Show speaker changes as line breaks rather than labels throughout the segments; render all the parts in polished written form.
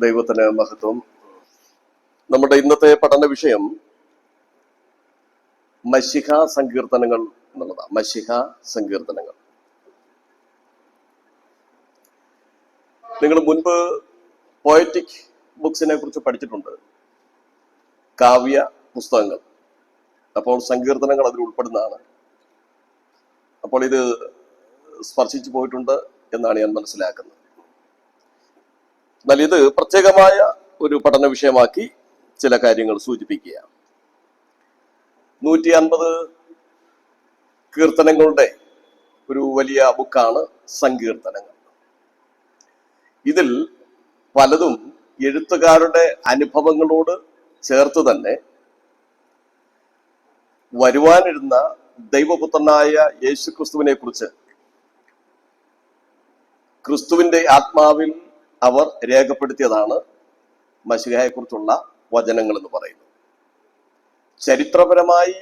ദൈവത്തിന് മഹത്വം. നമ്മുടെ ഇന്നത്തെ പഠന വിഷയം മശിഹ സങ്കീർത്തനങ്ങൾ എന്നുള്ളതാണ്. മശിഹ സങ്കീർത്തനങ്ങൾ. നിങ്ങൾ മുൻപ് പോയറ്റിക് ബുക്സിനെ കുറിച്ച് പഠിച്ചിട്ടുണ്ട്, കാവ്യ പുസ്തകങ്ങൾ. അപ്പോൾ സങ്കീർത്തനങ്ങൾ അതിൽ ഉൾപ്പെടുന്നതാണ്. അപ്പോൾ ഇത് സ്പർശിച്ചു പോയിട്ടുണ്ട് എന്നാണ് ഞാൻ മനസ്സിലാക്കുന്നത്. എന്നാൽ ഇത് പ്രത്യേകമായ ഒരു പഠന വിഷയമാക്കി ചില കാര്യങ്ങൾ സൂചിപ്പിക്കുക. 150 കീർത്തനങ്ങളുടെ ഒരു വലിയ ബുക്കാണ് സങ്കീർത്തനങ്ങൾ. ഇതിൽ പലതും എഴുത്തുകാരുടെ അനുഭവങ്ങളോട് ചേർത്ത് തന്നെ വരുവാനിരുന്ന ദൈവപുത്രനായ യേശു ക്രിസ്തുവിനെ കുറിച്ച് ക്രിസ്തുവിന്റെ ആത്മാവിൽ അവർ രേഖപ്പെടുത്തിയതാണ് മശിഹയെ കുറിച്ചുള്ള വചനങ്ങൾ എന്ന് പറയുന്നത്. ചരിത്രപരമായി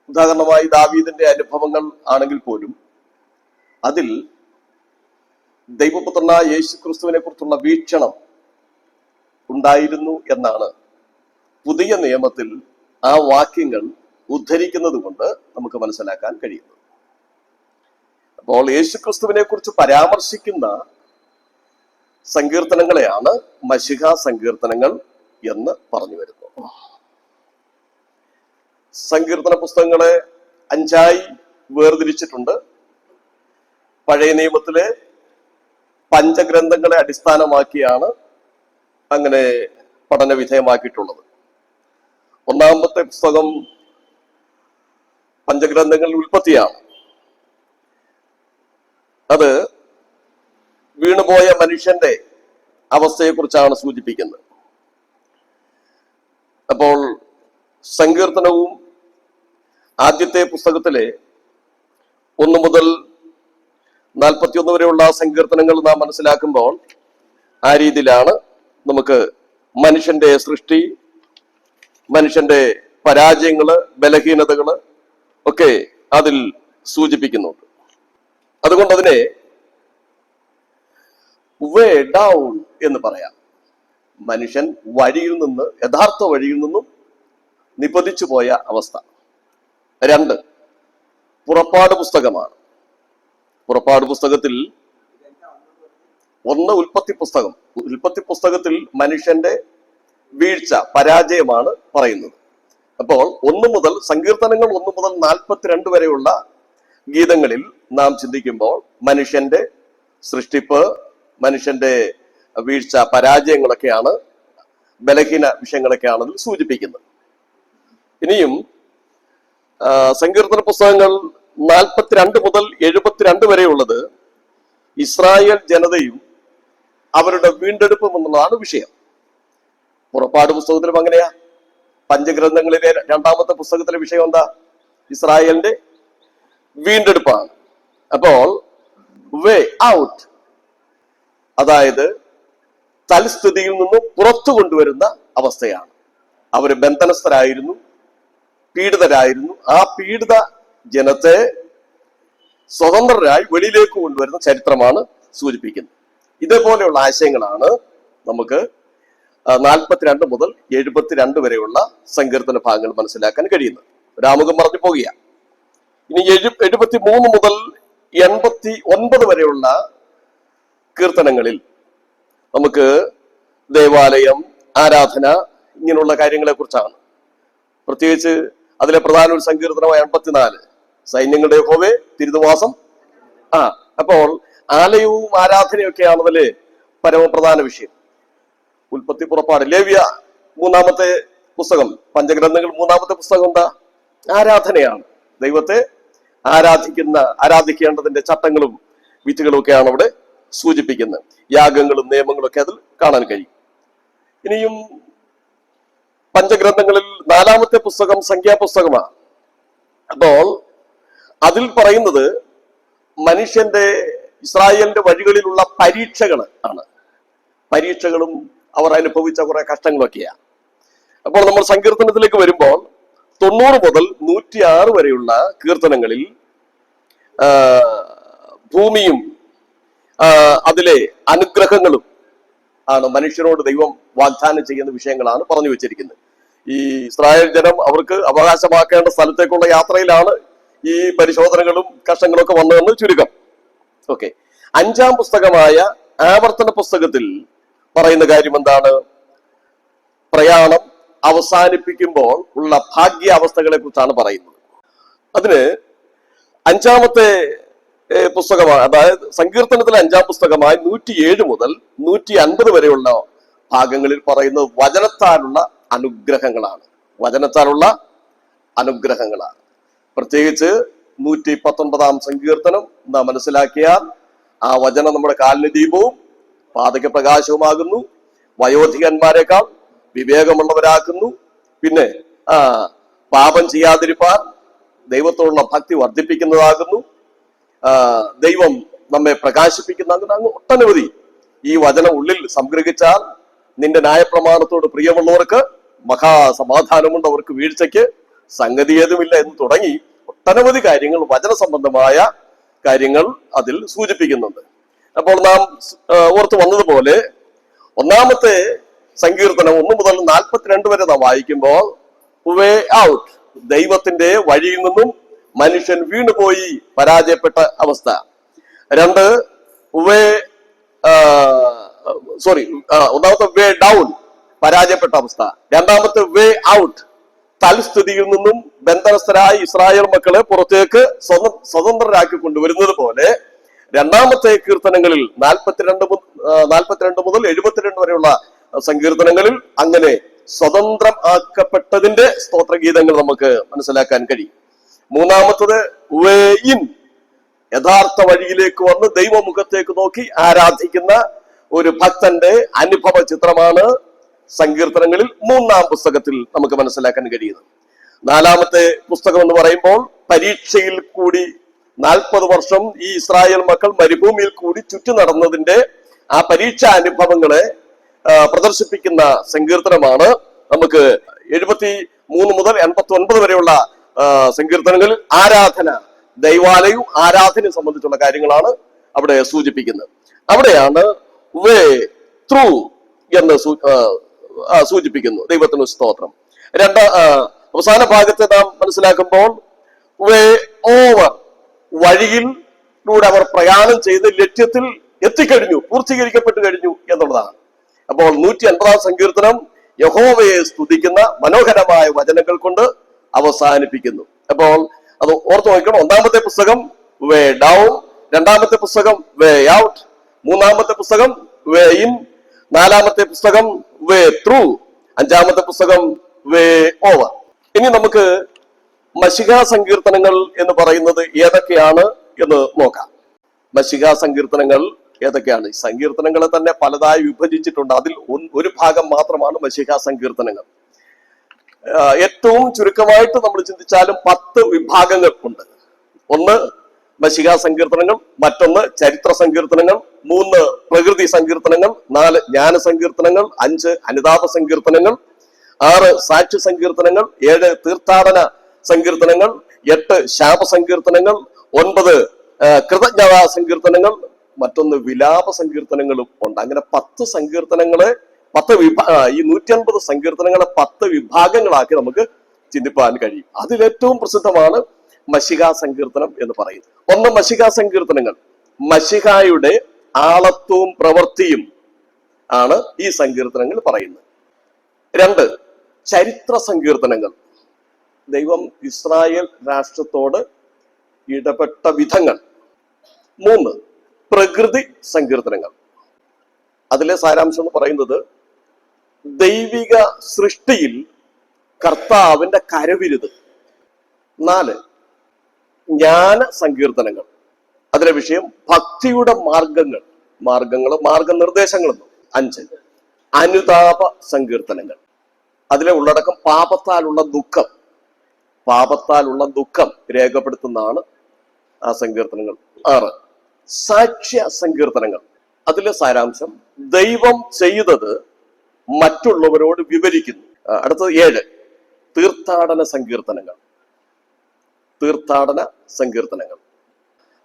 ഉദാഹരണമായി ദാവീദിന്റെ അനുഭവങ്ങൾ ആണെങ്കിൽ പോലും അതിൽ ദൈവപുത്രനായ യേശു ക്രിസ്തുവിനെ കുറിച്ചുള്ള വീക്ഷണം ഉണ്ടായിരുന്നു എന്നാണ് പുതിയ നിയമത്തിൽ ആ വാക്യങ്ങൾ ഉദ്ധരിക്കുന്നത് കൊണ്ട് നമുക്ക് മനസ്സിലാക്കാൻ കഴിയുന്നത്. അപ്പോൾ യേശു ക്രിസ്തുവിനെ കുറിച്ച് പരാമർശിക്കുന്ന സങ്കീർത്തനങ്ങളെയാണ് മശിഹ സങ്കീർത്തനങ്ങൾ എന്ന് പറഞ്ഞു വരുന്നത്. സങ്കീർത്തന പുസ്തകങ്ങളെ 5ആയി വേർതിരിച്ചിട്ടുണ്ട്. പഴയ നിയമത്തിലെ പഞ്ചഗ്രന്ഥങ്ങളെ അടിസ്ഥാനമാക്കിയാണ് അങ്ങനെ പഠന വിധേയമാക്കിയിട്ടുള്ളത്. ഒന്നാമത്തെ പുസ്തകം പഞ്ചഗ്രന്ഥങ്ങളിൽ ഉൽപ്പത്തിയാണ്. അത് വീണുപോയ മനുഷ്യന്റെ അവസ്ഥയെക്കുറിച്ചാണ് സൂചിപ്പിക്കുന്നത്. അപ്പോൾ സങ്കീർത്തനവും ആദ്യത്തെ പുസ്തകത്തിലെ 1 മുതൽ 41 വരെയുള്ള സങ്കീർത്തനങ്ങൾ നാം മനസ്സിലാക്കുമ്പോൾ ആ രീതിയിലാണ് നമുക്ക് മനുഷ്യന്റെ സൃഷ്ടി, മനുഷ്യന്റെ പരാജയങ്ങള്, ബലഹീനതകള് ഒക്കെ അതിൽ സൂചിപ്പിക്കുന്നുണ്ട്. അതുകൊണ്ട് അതിനെ വേ ഡൗൺ എന്ന് പറയാം. മനുഷ്യൻ വഴിയിൽ നിന്ന്, യഥാർത്ഥ വഴിയിൽ നിന്നും നിപതിച്ചു പോയ അവസ്ഥ. 2 പുറപ്പാട് പുസ്തകമാണ്. പുറപ്പാട് പുസ്തകത്തിൽ 1 ഉൽപ്പത്തി പുസ്തകം. ഉൽപ്പത്തി പുസ്തകത്തിൽ മനുഷ്യന്റെ വീഴ്ച, പരാജയമാണ് പറയുന്നത്. അപ്പോൾ 1 മുതൽ സങ്കീർത്തനങ്ങൾ 1 മുതൽ 42 വരെയുള്ള ഗീതങ്ങളിൽ നാം ചിന്തിക്കുമ്പോൾ മനുഷ്യന്റെ സൃഷ്ടിപ്പ്, മനുഷ്യന്റെ വീഴ്ച, പരാജയങ്ങളൊക്കെയാണ്, ബലഹീന വിഷയങ്ങളൊക്കെയാണ് അതിൽ സൂചിപ്പിക്കുന്നത്. ഇനിയും സങ്കീർത്തന പുസ്തകങ്ങൾ 42 മുതൽ 72 വരെയുള്ളത് ഇസ്രായേൽ ജനതയും അവരുടെ വീണ്ടെടുപ്പും എന്നുള്ളതാണ് വിഷയം. പുറപ്പാട് പുസ്തകത്തിലും അങ്ങനെയാ. പഞ്ചഗ്രന്ഥങ്ങളിലെ 2ാമത്തെ പുസ്തകത്തിലെ വിഷയം എന്താ? ഇസ്രായേലിന്റെ വീണ്ടെടുപ്പാണ്. അപ്പോൾ വേ ഔട്ട്, അതായത് തൽസ്ഥിതിയിൽ നിന്ന് പുറത്തു കൊണ്ടുവരുന്ന അവസ്ഥയാണ്. അവര് ബന്ധനസ്ഥരായിരുന്നു, പീഡിതരായിരുന്നു. ആ പീഡിത ജനത്തെ സ്വതന്ത്രരായി വെളിയിലേക്ക് കൊണ്ടുവരുന്ന ചരിത്രമാണ് സൂചിപ്പിക്കുന്നത്. ഇതേപോലെയുള്ള ആശയങ്ങളാണ് നമുക്ക് 42 മുതൽ 72 വരെയുള്ള സങ്കീർത്തന ഭാഗങ്ങൾ മനസ്സിലാക്കാൻ കഴിയുന്നത്. രാമുഖം പറഞ്ഞു പോകുക. ഇനി 73 മുതൽ 89 വരെയുള്ള കീർത്തനങ്ങളിൽ നമുക്ക് ദേവാലയം, ആരാധന, ഇങ്ങനെയുള്ള കാര്യങ്ങളെ കുറിച്ചാണ്. പ്രത്യേകിച്ച് അതിലെ പ്രധാന ഒരു സങ്കീർത്തനമായ 84 സൈന്യങ്ങളുടെ യഹോവേ തിരുനിവാസം. അപ്പോൾ ആലയവും ആരാധനയും ഒക്കെയാണ് അതിലെ പരമപ്രധാന വിഷയം. ഉൽപ്പത്തി, പുറപ്പാട്, ലേവ്യ 3ാമത്തെ പുസ്തകം, പഞ്ചഗ്രന്ഥങ്ങൾ 3ാമത്തെ പുസ്തകം എന്താ? ആരാധനയാണ്. ദൈവത്തെ ആരാധിക്കേണ്ടതിന്റെ ചട്ടങ്ങളും വിധികളും ഒക്കെയാണ് അവിടെ സൂചിപ്പിക്കുന്നത്. യാഗങ്ങളും നിയമങ്ങളും ഒക്കെ അതിൽ കാണാൻ കഴിയും. ഇനിയും പഞ്ചഗ്രന്ഥങ്ങളിൽ 4ാമത്തെ പുസ്തകം സംഖ്യാപുസ്തകമാണ്. അപ്പോൾ അതിൽ പറയുന്നത് മനുഷ്യന്റെ, ഇസ്രായേലിന്റെ വഴികളിലുള്ള പരീക്ഷകൾ ആണ്. പരീക്ഷകളും അവർ അനുഭവിച്ച കുറെ കഷ്ടങ്ങളൊക്കെയാണ്. അപ്പോൾ നമ്മൾ സങ്കീർത്തനത്തിലേക്ക് വരുമ്പോൾ 90 മുതൽ 106 വരെയുള്ള കീർത്തനങ്ങളിൽ ഭൂമിയും അതിലെ അനുഗ്രഹങ്ങളും ആണ് മനുഷ്യരോട് ദൈവം വാഗ്ദാനം ചെയ്യുന്ന വിഷയങ്ങളാണ് പറഞ്ഞു വെച്ചിരിക്കുന്നത്. ഈ ഇസ്രായേൽ ജനം അവർക്ക് അവകാശമാക്കേണ്ട സ്ഥലത്തേക്കുള്ള യാത്രയിലാണ് ഈ പരിശോധനകളും കഷ്ടങ്ങളും ഒക്കെ വന്നതെന്ന് ചുരുക്കം. ഓക്കെ, 5-ാം പുസ്തകമായ ആവർത്തന പുസ്തകത്തിൽ പറയുന്ന കാര്യം എന്താണ്? പ്രയാണം അവസാനിപ്പിക്കുമ്പോൾ ഉള്ള ഭാഗ്യാവസ്ഥകളെ കുറിച്ചാണ് പറയുന്നത്. അതിന് 5-ാമത്തെ പുസ്തകമാണ്, അതായത് സങ്കീർത്തനത്തിലെ 5-ാം പുസ്തകമായി 107 മുതൽ 150 വരെയുള്ള ഭാഗങ്ങളിൽ പറയുന്നത് വചനത്താലുള്ള അനുഗ്രഹങ്ങളാണ്. വചനത്താലുള്ള അനുഗ്രഹങ്ങളാണ്. പ്രത്യേകിച്ച് 119-ാം സങ്കീർത്തനം നാം മനസ്സിലാക്കിയാൽ ആ വചനം നമ്മുടെ കാലിന് ദീപവും പാതയ്ക്ക് പ്രകാശവുമാകുന്നു, വയോധികന്മാരെക്കാൾ വിവേകമുള്ളവരാക്കുന്നു, പിന്നെ പാപം ചെയ്യാതിരിപ്പാൻ ദൈവത്തോടുള്ള ഭക്തി വർദ്ധിപ്പിക്കുന്നതാകുന്നു, ദൈവം നമ്മെ പ്രകാശിപ്പിക്കുന്ന അങ്ങ് ഒട്ടനവധി ഈ വചനം ഉള്ളിൽ സംഗ്രഹിച്ചാൽ നിന്റെ ന്യായപ്രമാണത്തോട് പ്രിയമുള്ളവർക്ക് മഹാസമാധാനമുണ്ട്, അവർക്ക് വീഴ്ചയ്ക്ക് സംഗതി ഏതുമില്ല എന്ന് തുടങ്ങി ഒട്ടനവധി കാര്യങ്ങൾ, വചന സംബന്ധമായ കാര്യങ്ങൾ അതിൽ സൂചിപ്പിക്കുന്നുണ്ട്. അപ്പോൾ നാം ഓർത്ത് വന്നതുപോലെ 1-ാമത്തെ സങ്കീർത്തനം 1 മുതൽ 42 വരെ നാം വായിക്കുമ്പോൾ വേ ഔട്ട്, ദൈവത്തിന്റെ വഴിയിൽ നിന്നും മനുഷ്യൻ വീണുപോയി പരാജയപ്പെട്ട അവസ്ഥ. 2 ഒന്നാമത്തെ വേ ഡൗൺ, പരാജയപ്പെട്ട അവസ്ഥ. 2-ാമത്തെ വേ ഔട്ട്, തൽസ്ഥിതിയിൽ നിന്നും ബന്ധനസ്ഥരായ ഇസ്രായേൽ മക്കളെ പുറത്തേക്ക് സ്വതന്ത്രരാക്കി കൊണ്ടുവരുന്നത് പോലെ 2-ാമത്തെ കീർത്തനങ്ങളിൽ 42 മുതൽ 72 വരെയുള്ള സങ്കീർത്തനങ്ങളിൽ അങ്ങനെ സ്വതന്ത്രം ആക്കപ്പെട്ടതിന്റെ സ്തോത്രഗീതങ്ങൾ നമുക്ക് മനസ്സിലാക്കാൻ കഴിയും. 3-ാമത്തത് വേ ഇൻ, യഥാർത്ഥ വഴിയിലേക്ക് വന്ന് ദൈവമുഖത്തേക്ക് നോക്കി ആരാധിക്കുന്ന ഒരു ഭക്തന്റെ അനുഭവ ചിത്രമാണ് സങ്കീർത്തനങ്ങളിൽ 3-ാം പുസ്തകത്തിൽ നമുക്ക് മനസ്സിലാക്കാൻ കഴിയുന്നത്. 4-ാമത്തെ പുസ്തകം എന്ന് പറയുമ്പോൾ പരീക്ഷയിൽ കൂടി 40 വർഷം ഈ ഇസ്രായേൽ മക്കൾ മരുഭൂമിയിൽ കൂടി ചുറ്റി നടന്നതിന്റെ ആ പരീക്ഷാ അനുഭവങ്ങളെ പ്രദർശിപ്പിക്കുന്ന സങ്കീർത്തനമാണ്. നമുക്ക് 73 മുതൽ 89 വരെയുള്ള സങ്കീർത്തനങ്ങളിൽ ആരാധന, ദൈവാലയവും ആരാധനയും സംബന്ധിച്ചുള്ള കാര്യങ്ങളാണ് അവിടെ സൂചിപ്പിക്കുന്നത്. അവിടെയാണ് വേ ത്രൂ എന്ന് സൂചിപ്പിക്കുന്നു. ദൈവത്തിന് സ്തോത്രം. അവസാന ഭാഗത്തെ നാം മനസ്സിലാക്കുമ്പോൾ വേ ഓവർ, വഴിയിലൂടെ അവർ പ്രയാണം ചെയ്ത് ലക്ഷ്യത്തിൽ എത്തിക്കഴിഞ്ഞു, പൂർത്തീകരിക്കപ്പെട്ടു കഴിഞ്ഞു എന്നുള്ളതാണ്. അപ്പോൾ 150-ാം സങ്കീർത്തനം യഹോവയെ സ്തുതിക്കുന്ന മനോഹരമായ വചനങ്ങൾ കൊണ്ട് അവസാനിപ്പിക്കുന്നു. അപ്പോൾ അത് ഓർത്ത് നോക്കണം. 1-ാമത്തെ പുസ്തകം വേ ഡൗൺ, 2-ാമത്തെ പുസ്തകം വേ ഔട്ട്, 3-ാമത്തെ പുസ്തകം വേ ഇൻ, 4-ാമത്തെ പുസ്തകം വേ ത്രൂ, 5-ാമത്തെ പുസ്തകം വേ ഓവർ. ഇനി നമുക്ക് മശിഹാ സങ്കീർത്തനങ്ങൾ എന്ന് പറയുന്നത് ഏതൊക്കെയാണ് എന്ന് നോക്കാം. മശിഹാ സങ്കീർത്തനങ്ങൾ ഏതൊക്കെയാണ്? ഈ സങ്കീർത്തനങ്ങളെ തന്നെ പലതായി വിഭജിച്ചിട്ടുണ്ട്. അതിൽ ഒരു ഭാഗം മാത്രമാണ് മശിഹാ സങ്കീർത്തനങ്ങൾ. ഏറ്റവും ചുരുക്കമായിട്ട് നമ്മൾ ചിന്തിച്ചാലും 10 വിഭാഗങ്ങൾ ഉണ്ട്. 1 മശിഹാ സങ്കീർത്തനങ്ങൾ, മറ്റൊന്ന് ചരിത്ര സങ്കീർത്തനങ്ങൾ, 3 പ്രകൃതി സങ്കീർത്തനങ്ങൾ, 4 ജ്ഞാന സങ്കീർത്തനങ്ങൾ, 5 അനുതാപ സങ്കീർത്തനങ്ങൾ, 6 സാക്ഷ്യ സങ്കീർത്തനങ്ങൾ, 7 തീർത്ഥാടന സങ്കീർത്തനങ്ങൾ, 8 ശാപ സങ്കീർത്തനങ്ങൾ, 9 കൃതജ്ഞതാ സങ്കീർത്തനങ്ങൾ, മറ്റൊന്ന് വിലാപ സങ്കീർത്തനങ്ങളും ഉണ്ട്. അങ്ങനെ 10 സങ്കീർത്തനങ്ങളെ ഈ 150 സങ്കീർത്തനങ്ങളെ 10 വിഭാഗങ്ങളാക്കി നമുക്ക് ചിന്തിപ്പാൻ കഴിയും. അതിലേറ്റവും പ്രസിദ്ധമാണ് മശിഹാ സങ്കീർത്തനം എന്ന് പറയുന്നത്. 1 മശിഹാ സങ്കീർത്തനങ്ങൾ, മശിഹായുടെ ആളത്വവും പ്രവൃത്തിയും ആണ് ഈ സങ്കീർത്തനങ്ങൾ പറയുന്നത്. 2 ചരിത്ര സങ്കീർത്തനങ്ങൾ, ദൈവം ഇസ്രായേൽ രാഷ്ട്രത്തോട് ഇടപെട്ട വിധങ്ങൾ. 3 പ്രകൃതി സങ്കീർത്തനങ്ങൾ, അതിലെ സാരാംശം എന്ന് പറയുന്നത് ദൈവിക സൃഷ്ടിയിൽ കർത്താവിന്റെ കരവിരുത്. 4 ജ്ഞാന സങ്കീർത്തനങ്ങൾ, അതിലെ വിഷയം ഭക്തിയുടെ മാർഗനിർദ്ദേശങ്ങളെന്നും. 5 അനുതാപ സങ്കീർത്തനങ്ങൾ, അതിലെ ഉള്ളടക്കം പാപത്താലുള്ള ദുഃഖം രേഖപ്പെടുത്തുന്നതാണ് ആ സങ്കീർത്തനങ്ങൾ. 6 സാക്ഷ്യ സങ്കീർത്തനങ്ങൾ, അതിലെ സാരാംശം ദൈവം ചെയ്തത് മറ്റുള്ളവരോട് വിവരിക്കുന്നു. അടുത്തത് 7 തീർത്ഥാടന സങ്കീർത്തനങ്ങൾ.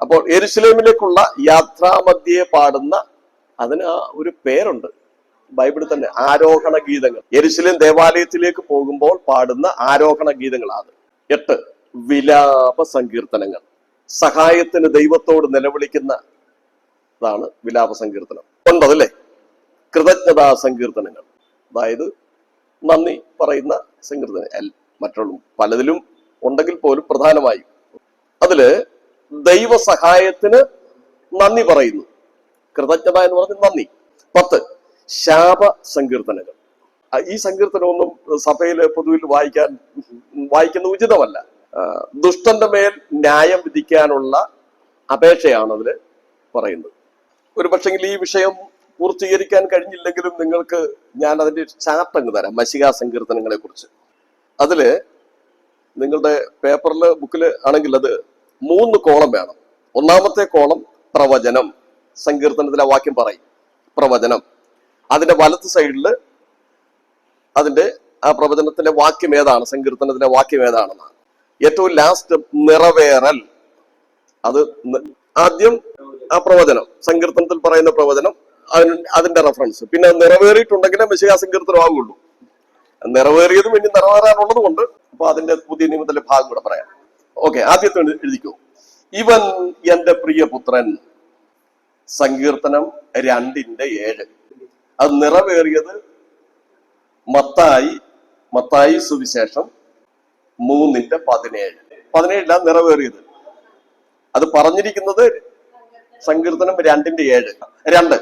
അപ്പോൾ യെരുശലേമിലേക്കുള്ള യാത്രാമധ്യേ പാടുന്ന, അതിന് ഒരു പേരുണ്ട്, ബൈബിളിൽ തന്നെ ആരോഹണ ഗീതങ്ങൾ, യെരുശലേം ദേവാലയത്തിലേക്ക് പോകുമ്പോൾ പാടുന്ന ആരോഹണ ഗീതങ്ങളാണ്. 8 വിലാപ സങ്കീർത്തനങ്ങൾ, സഹായത്തിന് ദൈവത്തോട് നിലവിളിക്കുന്നതാണ് വിലാപ സങ്കീർത്തനം. 9 അല്ലേ, കൃതജ്ഞതാ സങ്കീർത്തനങ്ങൾ, അതായത് നന്ദി പറയുന്ന സങ്കീർത്തനം. മറ്റുള്ള പലതിലും ഉണ്ടെങ്കിൽ പോലും പ്രധാനമായും അതില് ദൈവ സഹായത്തിന് നന്ദി പറയുന്നു, കൃതജ്ഞത എന്ന് പറഞ്ഞ് നന്ദി. 10 ശാപ സങ്കീർത്തനങ്ങൾ. ഈ സങ്കീർത്തനമൊന്നും സഭയിൽ പൊതുവിൽ വായിക്കുന്ന ഉചിതമല്ല. ദുഷ്ടന്റെ മേൽ ന്യായം വിധിക്കാനുള്ള അപേക്ഷയാണ് അതിൽ പറയുന്നത്. ഒരു പക്ഷെങ്കിൽ ഈ വിഷയം പൂർത്തീകരിക്കാൻ കഴിഞ്ഞില്ലെങ്കിലും നിങ്ങൾക്ക് ഞാൻ അതിന്റെ ഒരു ചാർട്ട് അങ്ങ് തരാം, മശികാ സങ്കീർത്തനങ്ങളെ കുറിച്ച്. അതില് നിങ്ങളുടെ പേപ്പറിൽ ബുക്കിൽ ആണെങ്കിൽ അത് 3 കോളം വേണം. ഒന്നാമത്തെ കോളം പ്രവചനം, സങ്കീർത്തനത്തിലെ വാക്യം പറയും പ്രവചനം. അതിന്റെ വലത്ത് സൈഡിൽ അതിന്റെ ആ പ്രവചനത്തിന്റെ വാക്യം ഏതാണ്, സങ്കീർത്തനത്തിലെ വാക്യം ഏതാണെന്നാണ്. ഏറ്റവും ലാസ്റ്റ് നിറവേറൽ. അത് ആദ്യം ആ പ്രവചനം, സങ്കീർത്തനത്തിൽ പറയുന്ന പ്രവചനം, അതിന്റെ റെഫറൻസ്. പിന്നെ നിറവേറിയിട്ടുണ്ടെങ്കിലേ മെശിഹാ സങ്കീർത്തനം ആകുള്ളൂ. നിറവേറിയതും ഇനി നിറവേറാനുള്ളതും കൊണ്ട് അപ്പൊ അതിന്റെ പുതിയ നിയമത്തിലെ ഭാഗം കൂടെ പറയാം. ഓക്കെ, ആദ്യത്തെ എഴുതിക്കോ. ഇവൻ എന്റെ പ്രിയപുത്രൻ, സങ്കീർത്തനം 2:7. അത് നിറവേറിയത് മത്തായി സുവിശേഷം 3:17. 17 നിറവേറിയത്. അത് പറഞ്ഞിരിക്കുന്നത് സങ്കീർത്തനം 2:7. 2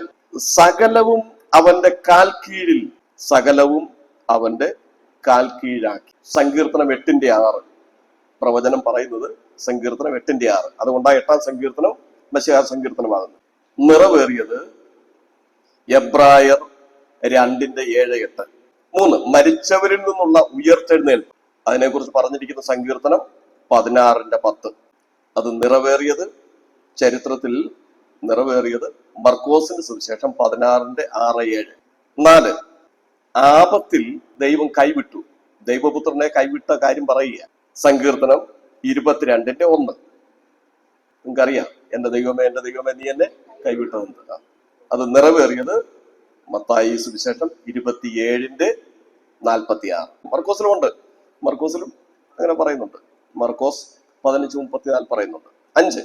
സകലവും അവന്റെ കാൽ കീഴിൽ, സകലവും അവന്റെ കാൽ കീഴാക്കി. സങ്കീർത്തനം 8:6. പ്രവചനം പറയുന്നത് സങ്കീർത്തനം 8:6. അതുകൊണ്ടാണ് 8-ാം സങ്കീർത്തനം മശിഹാ സങ്കീർത്തനമാകുന്നത്. നിറവേറിയത് എബ്രായർ 2:7-8. 3 മരിച്ചവരിൽ നിന്നുള്ള ഉയർത്തെഴുന്നേൽപ്പ്. അതിനെക്കുറിച്ച് പറഞ്ഞിരിക്കുന്ന സങ്കീർത്തനം 16:10. അത് നിറവേറിയത്, ചരിത്രത്തിൽ നിറവേറിയത് മർക്കോസിന്റെ സുവിശേഷം 16:6-7. 4 ആപത്തിൽ ദൈവം കൈവിട്ടു, ദൈവപുത്രനെ കൈവിട്ട കാര്യം പറയുക. സങ്കീർത്തനം 22:1. നിങ്ങൾക്കറിയാം, എന്റെ ദൈവമേ നീ എന്നെ കൈവിട്ടതെന്ന്. അത് നിറവേറിയത് മത്തായി സുവിശേഷം 27:46. മർക്കോസിലും ഉണ്ട്, മർക്കോസിലും അങ്ങനെ പറയുന്നുണ്ട്. മർക്കോസ് 15:34 പറയുന്നുണ്ട്. 5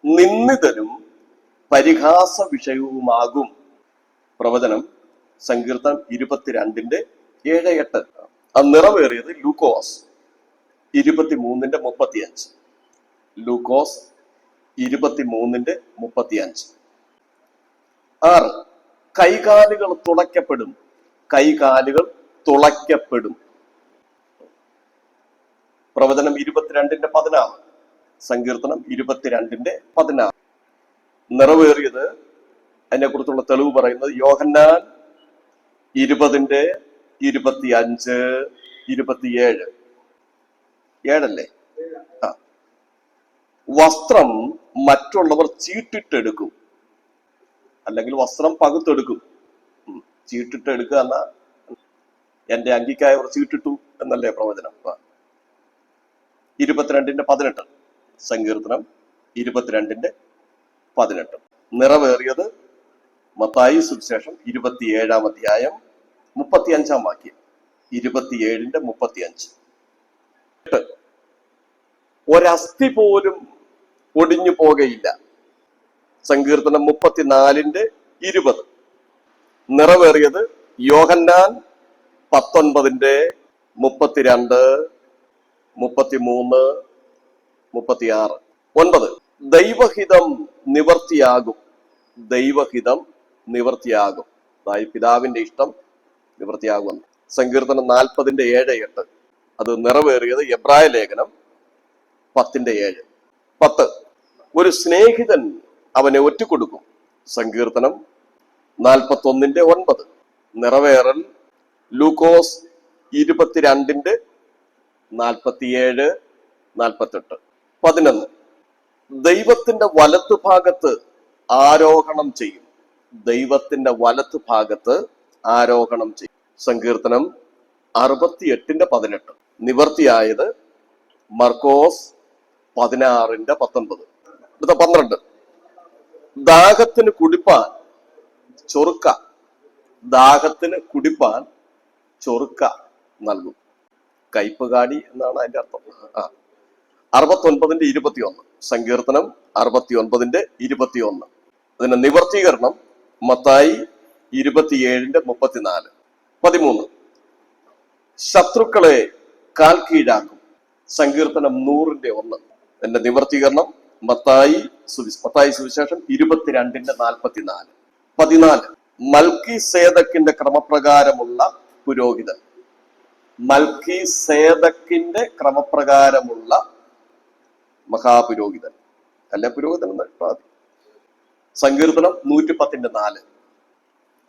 നിന്ദിതനും പരിഹാസ വിഷയവുമാകും. പ്രവചനം സങ്കീർത്തനം 22:7-8. അത് നിറവേറിയത് ലൂക്കോസ് 23:35. ലൂക്കോസ് 23:35. 6 കൈകാലുകൾ തുളയ്ക്കപ്പെടും, കൈകാലുകൾ തുളയ്ക്കപ്പെടും. പ്രവചനം 22:16. സങ്കീർത്തനം 22:16. നിറവേറിയത്, അതിനെ കുറിച്ചുള്ള തെളിവ് പറയുന്നത് യോഹന്നാൻ 20:25, 27. 7 വസ്ത്രം മറ്റുള്ളവർ ചീട്ടിട്ടെടുക്കും, അല്ലെങ്കിൽ വസ്ത്രം പകുത്തെടുക്കും. ചീട്ടിട്ടെടുക്കുക എന്ന എന്റെ അങ്കിക്കായ അവർ ചീട്ടിട്ടു എന്നല്ലേ പ്രവചനം. 22:18. സങ്കീർത്തനം 22:18. നിറവേറിയത് മത്തായി സുവിശേഷം 27-ാം അധ്യായം 35-ാം വാക്യം. 27:35. ഒരസ്ഥി പോലും ഒടിഞ്ഞു പോകയില്ല. സങ്കീർത്തനം 34:20. നിറവേറിയത് യോഹന്നാൻ 19:32, 33, 36. 9 ദൈവഹിതം നിവർത്തിയാകും, ദൈവഹിതം നിവർത്തിയാകും. അതായത് പിതാവിന്റെ ഇഷ്ടം നിവർത്തിയാകും. സങ്കീർത്തനം 40:7-8. അത് നിറവേറിയത് എബ്രായ ലേഖനം 10:7. 10 ഒരു സ്നേഹിതൻ അവനെ ഒറ്റുകൊടുക്കും. സങ്കീർത്തനം 41:9. നിറവേറൽ ലൂക്കോസ് 22:47-48. 11 ദൈവത്തിന്റെ വലത്തു ഭാഗത്ത് ആരോഹണം ചെയ്യും, ദൈവത്തിന്റെ വലത്തു ഭാഗത്ത് ആരോഹണം ചെയ്യും. സങ്കീർത്തനം 68:18. നിവർത്തിയായത് മർക്കോസ് 16:19. അടുത്ത 12 ദാഹത്തിന് കുടിപ്പാൻ ചൊറുക്ക, ദാഹത്തിന് കുടിപ്പാൻ ചൊറുക്ക നൽകും. കയ്പുകാടി എന്നാണ് അതിന്റെ അർത്ഥം. 69:21 സങ്കീർത്തനം 69:21. അതിന്റെ നിവർത്തീകരണം മത്തായി 27:34. 13 ശത്രുക്കളെ കാൽ കീഴാക്കും. സങ്കീർത്തനം 100:1. അതിന്റെ നിവർത്തീകരണം മത്തായി സുവിശേഷം 22:44. 14 മൽക്കീസേദക്കിന്റെ ക്രമപ്രകാരമുള്ള പുരോഹിതൻ. മൽക്കീസേദക്കിന്റെ ക്രമപ്രകാരമുള്ള മഹാപുരോഹിതൻ, അല്ല പുരോഹിതൻ എന്ന് മതി. സങ്കീർത്തനം 110:4.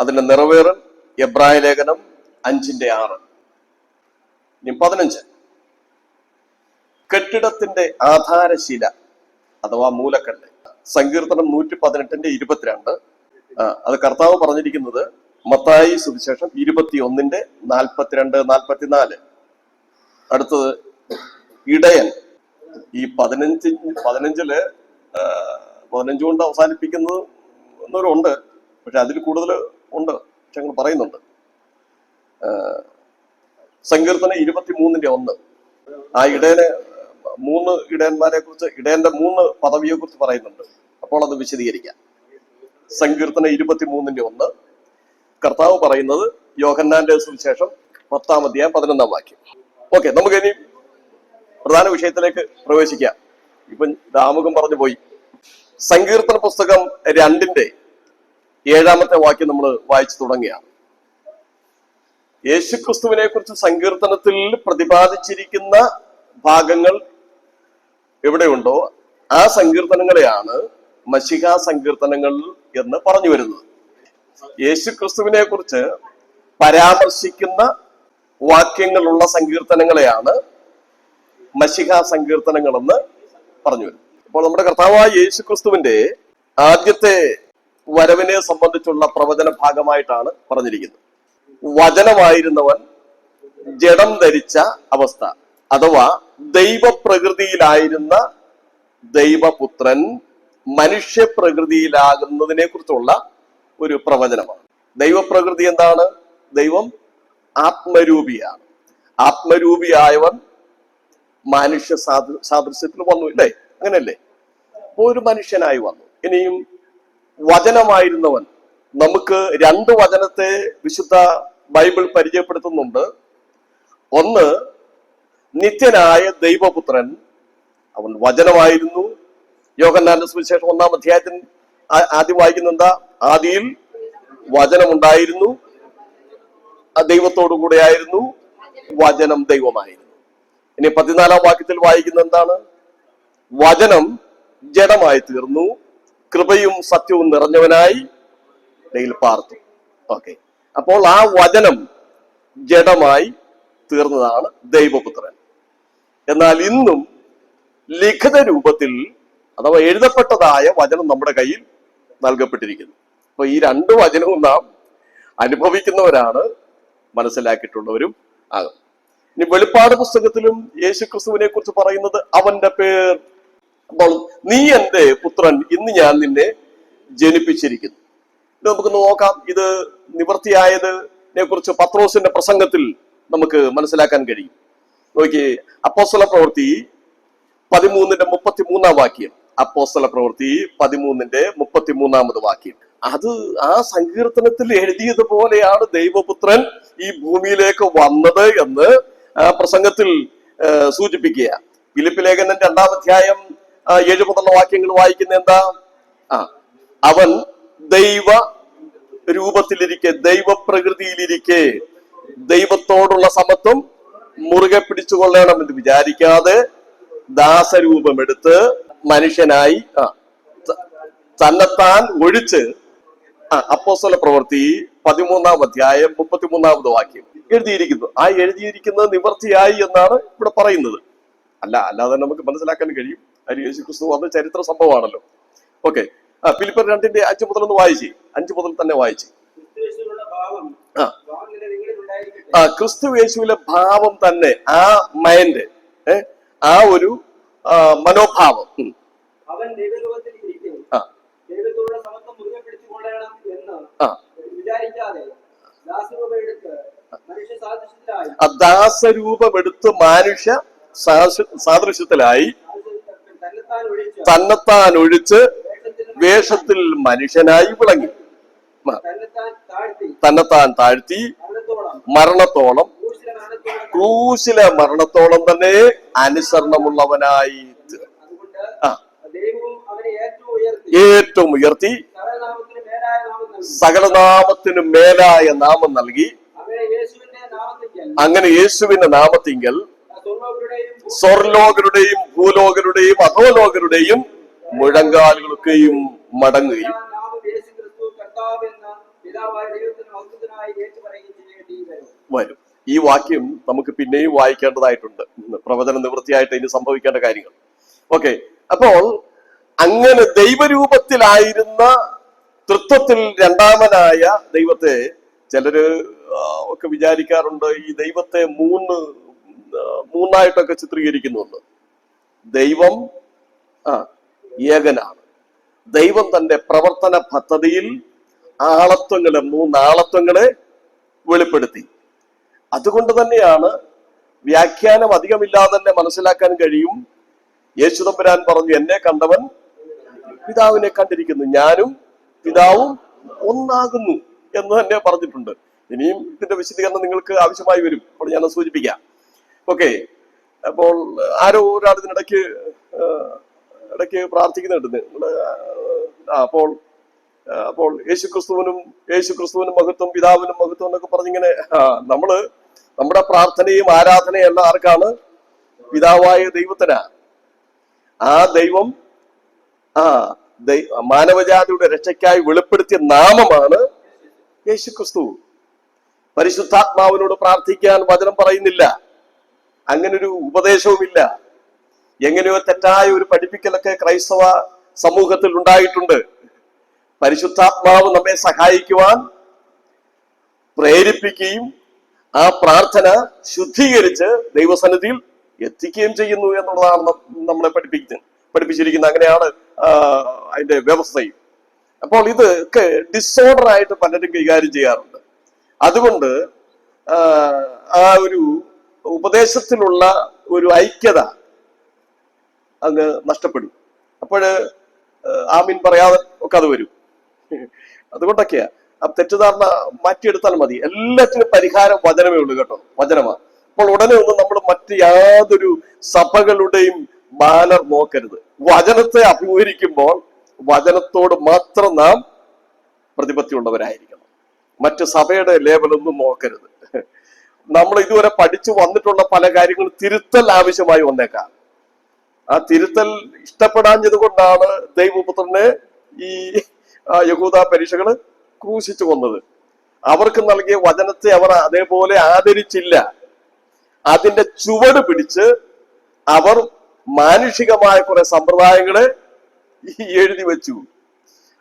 അതിന്റെ നിറവേറൽ എബ്രായ ലേഖനം 5:6. 15 കെട്ടിടത്തിന്റെ ആധാരശില അഥവാ മൂലക്കല്ല്. സങ്കീർത്തനം 118:22. അത് കർത്താവ് പറഞ്ഞിരിക്കുന്നത് മത്തായി സുവിശേഷം 21:42-44. അടുത്തത് ഇടയൻ. ഈ 15 കൊണ്ട് അവസാനിപ്പിക്കുന്നത് എന്നവരുണ്ട്, പക്ഷെ അതിൽ കൂടുതൽ ഉണ്ട്, പക്ഷെ ഞങ്ങൾ പറയുന്നുണ്ട്. സങ്കീർത്തനം 23:1. ആ ഇടയനെ 3 ഇടയന്മാരെ കുറിച്ച്, ഇടയന്റെ 3 പദവിയെ കുറിച്ച് പറയുന്നുണ്ട്. അപ്പോൾ അത് വിശദീകരിക്കാം. സങ്കീർത്തനം 23:1 കർത്താവ് പറയുന്നത് യോഹന്നാന്റെ സുവിശേഷം 10:11. ഓക്കെ, നമുക്ക് ഇനി പ്രധാന വിഷയത്തിലേക്ക് പ്രവേശിക്കാം. ഇപ്പം ആമുഖം പറഞ്ഞു പോയി. സങ്കീർത്തന പുസ്തകം 2:7 നമ്മൾ വായിച്ചു തുടങ്ങിയാണ്. യേശുക്രിസ്തുവിനെ കുറിച്ച് സങ്കീർത്തനത്തിൽ പ്രതിപാദിച്ചിരിക്കുന്ന ഭാഗങ്ങൾ എവിടെയുണ്ടോ ആ സങ്കീർത്തനങ്ങളെയാണ് മശിഹ സങ്കീർത്തനങ്ങൾ എന്ന് പറഞ്ഞു വരുന്നത്. യേശുക്രിസ്തുവിനെ കുറിച്ച് പരാമർശിക്കുന്ന വാക്യങ്ങളുള്ള സങ്കീർത്തനങ്ങളെയാണ് മശിഹ സങ്കീർത്തനങ്ങൾ എന്ന് പറഞ്ഞു വരുന്നത്. അപ്പോൾ നമ്മുടെ കർത്താവായ യേശുക്രിസ്തുവിന്റെ ആദ്യത്തെ വരവിനെ സംബന്ധിച്ചുള്ള പ്രവചന ഭാഗമായിട്ടാണ് പറഞ്ഞിരിക്കുന്നത്. വചനമായിരുന്നവൻ ജഡം ധരിച്ച അവസ്ഥ, അഥവാ ദൈവപ്രകൃതിയിലായിരുന്ന ദൈവപുത്രൻ മനുഷ്യപ്രകൃതിയിലാകുന്നതിനെ കുറിച്ചുള്ള ഒരു പ്രവചനമാണ്. ദൈവപ്രകൃതി എന്താണ്? ദൈവം ആത്മരൂപിയാണ്. ആത്മരൂപിയായവൻ മനുഷ്യ സാദൃശ്യത്തിൽ വന്നു, ഇല്ലേ? അങ്ങനെയല്ലേ? അപ്പോ ഒരു മനുഷ്യനായി വന്നു. ഇനിയും വചനമായിരുന്നവൻ, നമുക്ക് 2 വചനത്തെ വിശുദ്ധ ബൈബിൾ പരിചയപ്പെടുത്തുന്നുണ്ട്. ഒന്ന്, നിത്യനായ ദൈവപുത്രൻ, അവൻ വചനമായിരുന്നു. യോഹന്നാന്റെ സുവിശേഷം 1-ാം അധ്യായത്തിൽ ആദ്യം വായിക്കുന്ന എന്താ? ആദിയിൽ വചനമുണ്ടായിരുന്നു, ദൈവത്തോടു കൂടെ ആയിരുന്നു, വചനം ദൈവമായിരുന്നു. ഇനി 14-ാം വാക്യത്തിൽ വായിക്കുന്ന എന്താണ്? വചനം ജഡമായി തീർന്നു, കൃപയും സത്യവും നിറഞ്ഞവനായി ഇടയിൽ പാർത്തു. ഓക്കെ, അപ്പോൾ ആ വചനം ജഡമായി തീർന്നതാണ് ദൈവപുത്രൻ. എന്നാൽ ഇന്നും ലിഖിത രൂപത്തിൽ അഥവാ എഴുതപ്പെട്ടതായ വചനം നമ്മുടെ കയ്യിൽ നൽകപ്പെട്ടിരിക്കുന്നു. അപ്പൊ ഈ 2 വചനവും നാം അനുഭവിക്കുന്നവരാണ്, മനസ്സിലാക്കിയിട്ടുള്ളവരും ആകും. ഇനി വെളിപ്പാട് പുസ്തകത്തിലും യേശുക്രിസ്തുവിനെ കുറിച്ച് പറയുന്നത് അവന്റെ പേർ. അപ്പോൾ നീ എന്റെ പുത്രൻ, ഇന്ന് ഞാൻ നിന്നെ ജനിപ്പിച്ചിരിക്കുന്നു. ഇത് നമുക്കൊന്ന് നോക്കാം. ഇത് നിവൃത്തിയായതിനെ കുറിച്ച് പത്രോസിന്റെ പ്രസംഗത്തിൽ നമുക്ക് മനസ്സിലാക്കാൻ കഴിയും. നോക്കിയേ, അപ്പോസ്തല പ്രവൃത്തി 13:33. അപ്പോസ്തല പ്രവൃത്തി 13:33. അത് ആ സങ്കീർത്തനത്തിൽ എഴുതിയതുപോലെയാണ് ദൈവപുത്രൻ ഈ ഭൂമിയിലേക്ക് വന്നത് എന്ന് ആ പ്രസംഗത്തിൽ സൂചിപ്പിക്കുക. ഫിലിപ്പ് ലേഖനം 2-ാം അധ്യായം 7 മുതലുള്ള വാക്യങ്ങൾ വായിക്കുന്ന എന്താ? അവൻ ദൈവ രൂപത്തിലിരിക്കെ, ദൈവപ്രകൃതിയിലിരിക്കെ ദൈവത്തോടുള്ള സമത്വം മുറുകെ പിടിച്ചുകൊള്ളണമെന്ന് വിചാരിക്കാതെ ദാസരൂപമെടുത്ത് മനുഷ്യനായി തന്നെത്താൻ ഒഴിച്ച്, അപ്പോസ്തല പ്രവൃത്തി 13-ാം അധ്യായം 33 എഴുതിയിരിക്കുന്നു. ആ എഴുതിയിരിക്കുന്നത് നിവർത്തിയായി എന്നാണ് ഇവിടെ പറയുന്നത്. അല്ലാതെ നമുക്ക് മനസ്സിലാക്കാൻ കഴിയും. യേശുക്രിസ്തു വന്ന ചരിത്ര സംഭവമാണല്ലോ. ഓക്കെ, ഫിലിപ്പിയർ 2:5 മുതൽ വായിച്ചേ. 5 മുതൽ തന്നെ വായിച്ചേ. ക്രിസ്തു യേശുവിലെ ഭാവം തന്നെ, ആ മൈൻഡ്, ആ ഒരു മനോഭാവം. ദാസരൂപമെടുത്ത് മാനുഷ്യ സാദൃശ്യത്തിലായി തന്നെത്താൻ ഒഴിച്ച് വേഷത്തിൽ മനുഷ്യനായി വിളങ്ങി. തന്നെത്താൻ താഴ്ത്തി മരണത്തോളം, ക്രൂശിലെ മരണത്തോളം തന്നെ അനുസരണമുള്ളവനായി ഏറ്റവും ഉയർത്തി സകലനാമത്തിനും മേലായ നാമം നൽകി. അങ്ങനെ യേശുവിന്റെ നാമത്തിങ്കൽ സ്വർലോകരുടെയും ഭൂലോകരുടെയും അധോലോകരുടെയും മുഴങ്കാലുകളൊക്കെയും മടങ്ങുകയും വരും. ഈ വാക്യം നമുക്ക് പിന്നെയും വായിക്കേണ്ടതായിട്ടുണ്ട്. പ്രവചന നിവൃത്തിയായിട്ട് ഇനി സംഭവിക്കേണ്ട കാര്യങ്ങൾ. ഓക്കെ, അപ്പോൾ അങ്ങനെ ദൈവരൂപത്തിലായിരുന്ന തൃത്വത്തിൽ രണ്ടാമനായ ദൈവത്തെ ചിലര് ഒക്കെ വിചാരിക്കാറുണ്ട്, ഈ ദൈവത്തെ മൂന്നായിട്ടൊക്കെ ചിത്രീകരിക്കുന്നുണ്ട്. ദൈവം ഏകനാണ്. ദൈവം തന്റെ പ്രവർത്തന പദ്ധതിയിൽ മൂന്നാളത്വങ്ങളെ വെളിപ്പെടുത്തി. അതുകൊണ്ട് തന്നെയാണ് വ്യാഖ്യാനം അധികമില്ലാതെ തന്നെ മനസ്സിലാക്കാൻ കഴിയും. യേശുദമ്പുരാൻ പറഞ്ഞു, എന്നെ കണ്ടവൻ പിതാവിനെ കണ്ടിരിക്കുന്നു, ഞാനും പിതാവും ഒന്നാകുന്നു എന്ന് തന്നെ പറഞ്ഞിട്ടുണ്ട്. ഇനിയും ഇതിന്റെ വിശദീകരണം നിങ്ങൾക്ക് ആവശ്യമായി വരും, അപ്പോൾ ഞാൻ സൂചിപ്പിക്കാം. ഓക്കെ, അപ്പോൾ ആരോ ഒരാൾ ഇതിനിടയ്ക്ക് പ്രാർത്ഥിക്കുന്നുണ്ട്. അപ്പോൾ യേശുക്രിസ്തുവിനും മഹത്വം, പിതാവിനും മഹത്വം എന്നൊക്കെ പറഞ്ഞിങ്ങനെ നമ്മുടെ പ്രാർത്ഥനയും ആരാധനയും എല്ലാം ആർക്കാണ്? പിതാവായ ദൈവത്തിനാ. ആ ദൈവം മാനവജാതിയുടെ രക്ഷയ്ക്കായി വെളിപ്പെടുത്തിയ നാമമാണ് യേശുക്രിസ്തു. പരിശുദ്ധാത്മാവിനോട് പ്രാർത്ഥിക്കാൻ വചനം പറയുന്നില്ല, അങ്ങനൊരു ഉപദേശവുമില്ല. എങ്ങനെയോ തെറ്റായ ഒരു പഠിപ്പിക്കലൊക്കെ ക്രൈസ്തവ സമൂഹത്തിൽ ഉണ്ടായിട്ടുണ്ട്. പരിശുദ്ധാത്മാവ് നമ്മെ സഹായിക്കുവാൻ പ്രേരിപ്പിക്കുകയും ആ പ്രാർത്ഥന ശുദ്ധീകരിച്ച് ദൈവസന്നിധിയിൽ എത്തിക്കുകയും ചെയ്യുന്നു എന്നുള്ളതാണ് നമ്മളെ പഠിപ്പിച്ചിരിക്കുന്നത്. അങ്ങനെയാണ് അതിന്റെ വ്യവസ്ഥയും. അപ്പോൾ ഇതൊക്കെ ഡിസോർഡർ ആയിട്ട് പലരും കൈകാര്യം ചെയ്യാറുണ്ട്. അതുകൊണ്ട് ആ ഒരു ഉപദേശത്തിലുള്ള ഒരു ഐക്യത അങ്ങ് നഷ്ടപ്പെടും. അപ്പോഴ് ആമീൻ പറയാതെ ഒക്കെ അത് വരും. അതുകൊണ്ടൊക്കെയാ തെറ്റിദ്ധാരണ മാറ്റിയെടുത്താൽ മതി. എല്ലാത്തിനും പരിഹാരം വചനമേ ഉള്ളൂ കേട്ടോ, വചനമാണ്. അപ്പോൾ ഉടനെ ഒന്നും നമ്മൾ മറ്റ് യാതൊരു സഭകളുടെയും ബാനർ നോക്കരുത്. വചനത്തെ അഭിമുഖീകരിക്കുമ്പോൾ വചനത്തോട് മാത്രം നാം പ്രതിപത്തിയുള്ളവരായിരിക്കണം. മറ്റ് സഭയുടെ ലേബലൊന്നും നോക്കരുത്. നമ്മൾ ഇതുവരെ പഠിച്ചു വന്നിട്ടുള്ള പല കാര്യങ്ങളും തിരുത്തൽ ആവശ്യമായി വന്നേക്കാം. ആ തിരുത്തൽ ഇഷ്ടപ്പെടാഞ്ഞത് കൊണ്ടാണ് ദൈവപുത്രനെ ഈ യഹൂദ പരീക്ഷകള് ക്രൂശിച്ചു കൊന്നത്. അവർക്ക് നൽകിയ വചനത്തെ അവർ അതേപോലെ ആദരിച്ചില്ല. അതിന്റെ ചുവട് പിടിച്ച് അവർ മാനുഷികമായ കുറെ സമ്പ്രദായങ്ങളെ എഴുതി വെച്ചു.